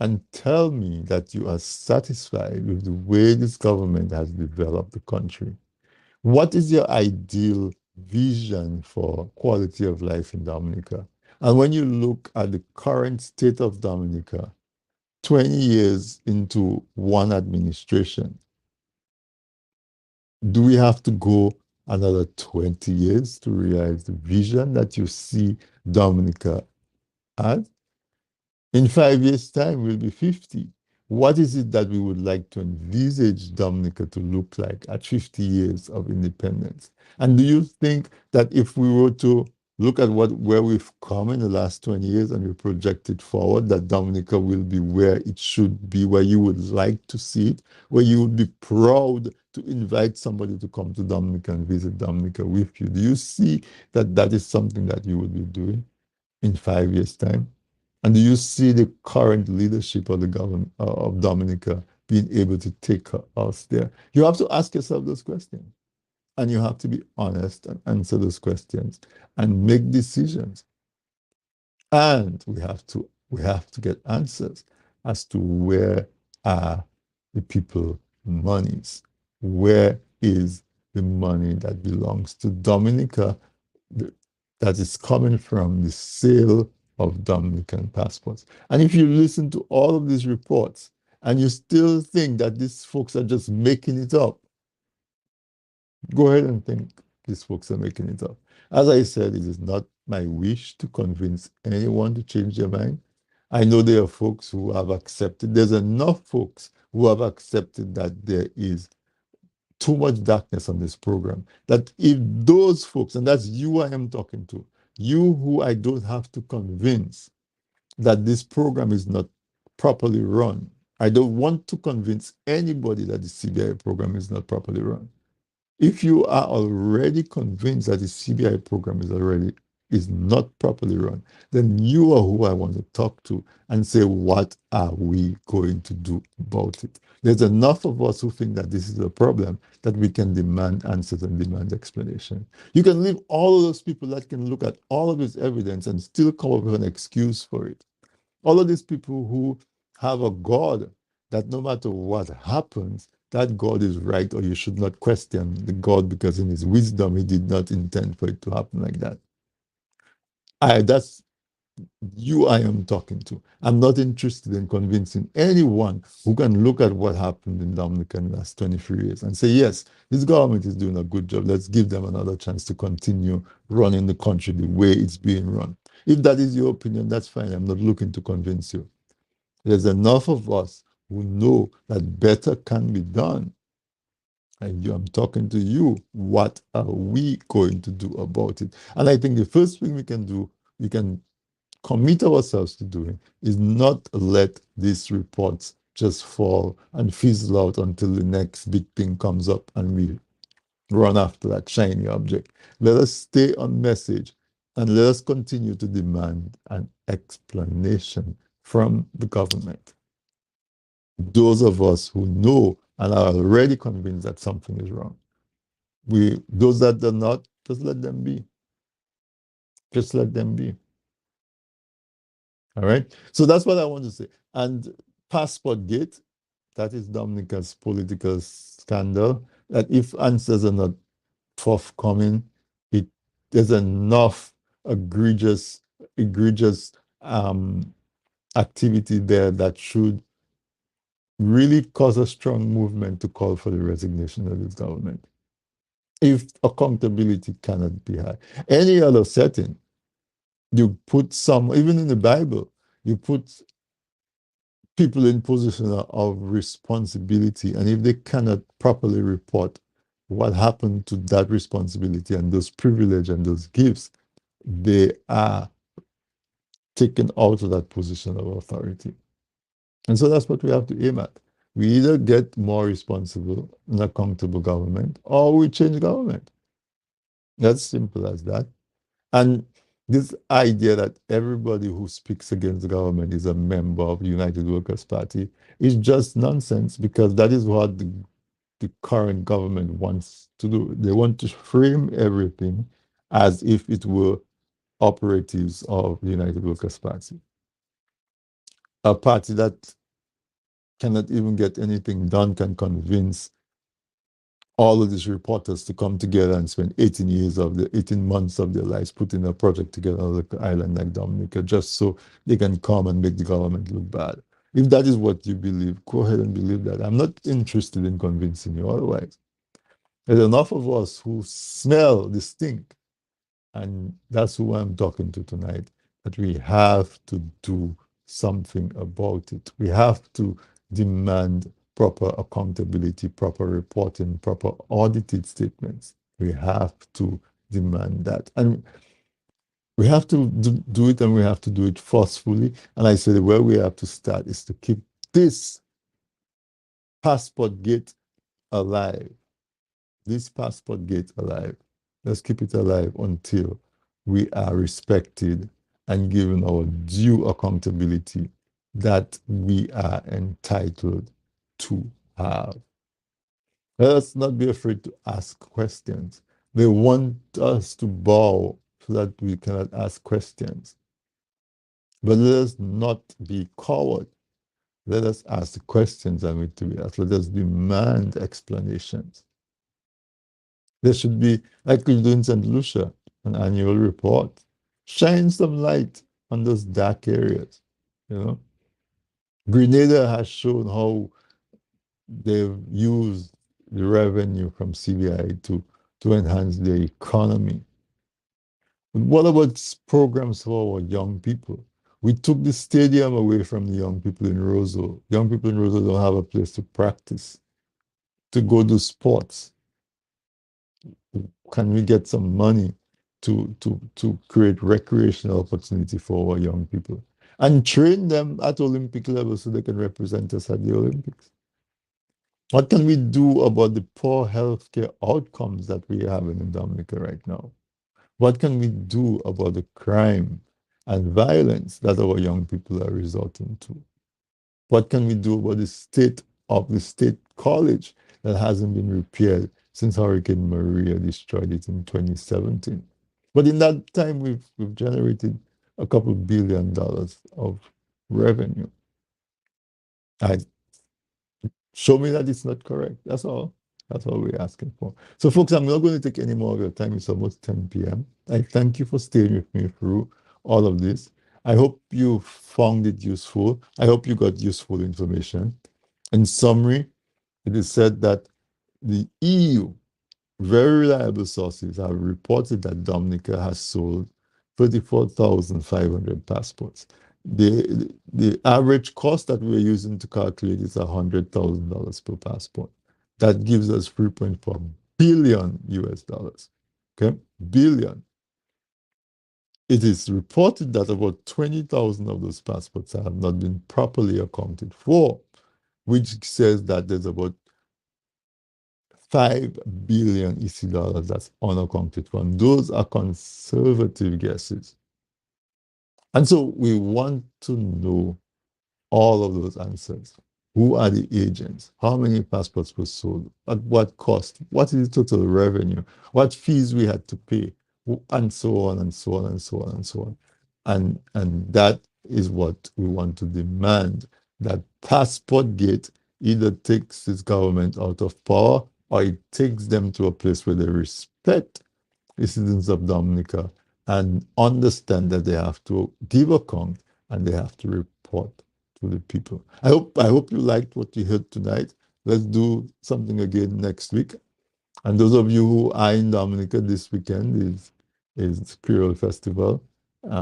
A: and tell me that you are satisfied with the way this government has developed the country. What is your ideal vision for quality of life in Dominica? And when you look at the current state of Dominica, 20 years into one administration, do we have to go another 20 years to realize the vision that you see Dominica as? In 5 years' time, we'll be 50. What is it that we would like to envisage Dominica to look like at 50 years of independence? And do you think that if we were to look at where we've come in the last 20 years and we project it forward, that Dominica will be where it should be, where you would like to see it, where you would be proud to invite somebody to come to Dominica and visit Dominica with you. Do you see that that is something that you would be doing in 5 years' time? And do you see the current leadership of the government of Dominica being able to take us there? You have to ask yourself those questions. And you have to be honest and answer those questions and make decisions. And we have to get answers as to where are the people monies? Where is the money that belongs to Dominica that is coming from the sale of Dominican passports? And if you listen to all of these reports and you still think that these folks are just making it up, go ahead and think these folks are making it up. As I said, it is not my wish to convince anyone to change their mind. I know there are folks who have accepted, there's enough folks who have accepted that there is too much darkness on this program, that if those folks, and that's you I am talking to, you who I don't have to convince that this program is not properly run. I don't want to convince anybody that the CBI program is not properly run. If you are already convinced that the CBI program is not properly run, then you are who I want to talk to and say, what are we going to do about it? There's enough of us who think that this is a problem that we can demand answers and demand explanation. You can leave all of those people that can look at all of this evidence and still come up with an excuse for it. All of these people who have a God that no matter what happens, that God is right, or you should not question the God because in his wisdom, he did not intend for it to happen like that. That's you I am talking to. I'm not interested in convincing anyone who can look at what happened in Dominica in the last 23 years and say, yes, this government is doing a good job. Let's give them another chance to continue running the country the way it's being run. If that is your opinion, that's fine. I'm not looking to convince you. There's enough of us who know that better can be done. And I'm talking to you. What are we going to do about it? And I think the first thing we can do, we can commit ourselves to doing, is not let these reports just fall and fizzle out until the next big thing comes up and we run after that shiny object. Let us stay on message and let us continue to demand an explanation from the government. Those of us who know and are already convinced that something is wrong. Those that are not, just let them be. Just let them be. All right? So that's what I want to say. And Passportgate, that is Dominica's political scandal, that if answers are not forthcoming, there's enough egregious activity there that should really cause a strong movement to call for the resignation of this government. If accountability cannot be high. Any other setting, you put even in the Bible, you put people in position of responsibility, and if they cannot properly report what happened to that responsibility and those privileges and those gifts, they are taken out of that position of authority. And so that's what we have to aim at. We either get more responsible and accountable government, or we change government. That's simple as that. And this idea that everybody who speaks against the government is a member of the United Workers' Party is just nonsense, because that is what the current government wants to do. They want to frame everything as if it were operatives of the United Workers' Party. A party that cannot even get anything done can convince all of these reporters to come together and spend 18 months of their lives putting a project together on an island like Dominica, just so they can come and make the government look bad. If that is what you believe, go ahead and believe that. I'm not interested in convincing you otherwise. There's enough of us who smell the stink, and that's who I'm talking to tonight, that we have to do something about it. We have to demand proper accountability, proper reporting, proper audited statements. We have to demand that. And We have to do it, and we have to do it forcefully. And I said, where we have to start is to keep this Passportgate alive. This Passportgate alive. Let's keep it alive until we are respected and given our due accountability that we are entitled to have. Let us not be afraid to ask questions. They want us to bow so that we cannot ask questions. But let us not be coward. Let us ask the questions that need to be asked. Let us demand explanations. There should be, like we do in St. Lucia, an annual report. Shine some light on those dark areas. You know, Grenada has shown how they've used the revenue from CBI to enhance their economy. But what about programs for our young people? We took the stadium away from the young people in Roseau. Young people in Roseau don't have a place to practice, to go to sports. Can we get some money to create recreational opportunity for our young people and train them at Olympic level so they can represent us at the Olympics? What can we do about the poor healthcare outcomes that we have in Dominica right now? What can we do about the crime and violence that our young people are resorting to? What can we do about the state of the state college that hasn't been repaired since Hurricane Maria destroyed it in 2017? But in that time, we've generated a couple $2 billion of revenue. Show me that it's not correct. That's all. That's all we're asking for. So, folks, I'm not going to take any more of your time. It's almost 10 p.m. I thank you for staying with me through all of this. I hope you found it useful. I hope you got useful information. In summary, it is said that the EU, very reliable sources, have reported that Dominica has sold 34,500 passports. The average cost that we're using to calculate is $100,000 per passport. That gives us 3.4 billion US dollars. Okay, billion. It is reported that about 20,000 of those passports have not been properly accounted for, which says that there's about 5 billion EC dollars that's unaccounted for. And those are conservative guesses. And so we want to know all of those answers. Who are the agents? How many passports were sold? At what cost? What is the total revenue? What fees we had to pay? And so on and so on and so on and so on. And that is what we want to demand, that Passportgate either takes its government out of power or it takes them to a place where they respect the citizens of Dominica and understand that they have to give account and they have to report to the people. I hope you liked what you heard tonight. Let's do something again next week. And those of you who are in Dominica this weekend is Creole Festival.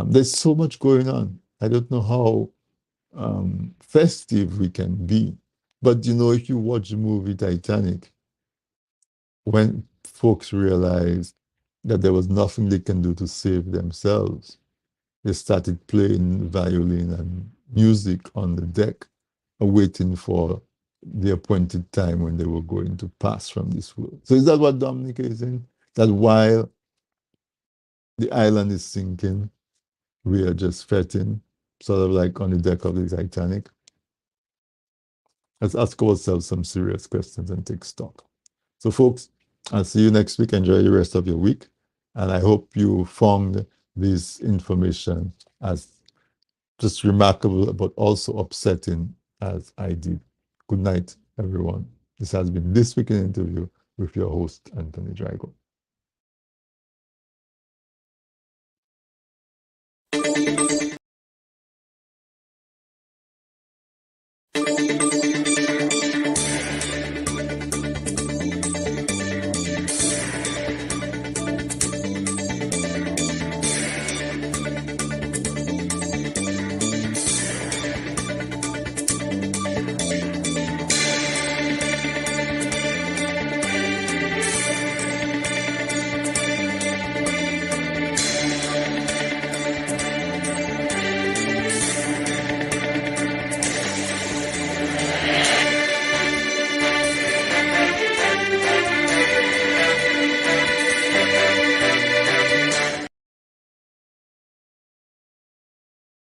A: There's so much going on. I don't know how festive we can be. But you know, if you watch the movie Titanic, when folks realized that there was nothing they can do to save themselves, they started playing violin and music on the deck, waiting for the appointed time when they were going to pass from this world. So is that what Dominica is in? That while the island is sinking, we are just fretting, sort of like on the deck of the Titanic? Let's ask ourselves some serious questions and take stock. So folks, I'll see you next week. Enjoy the rest of your week. And I hope you found this information as just remarkable, but also upsetting as I did. Good night, everyone. This has been This Week in Interview with your host, Anthony Drago.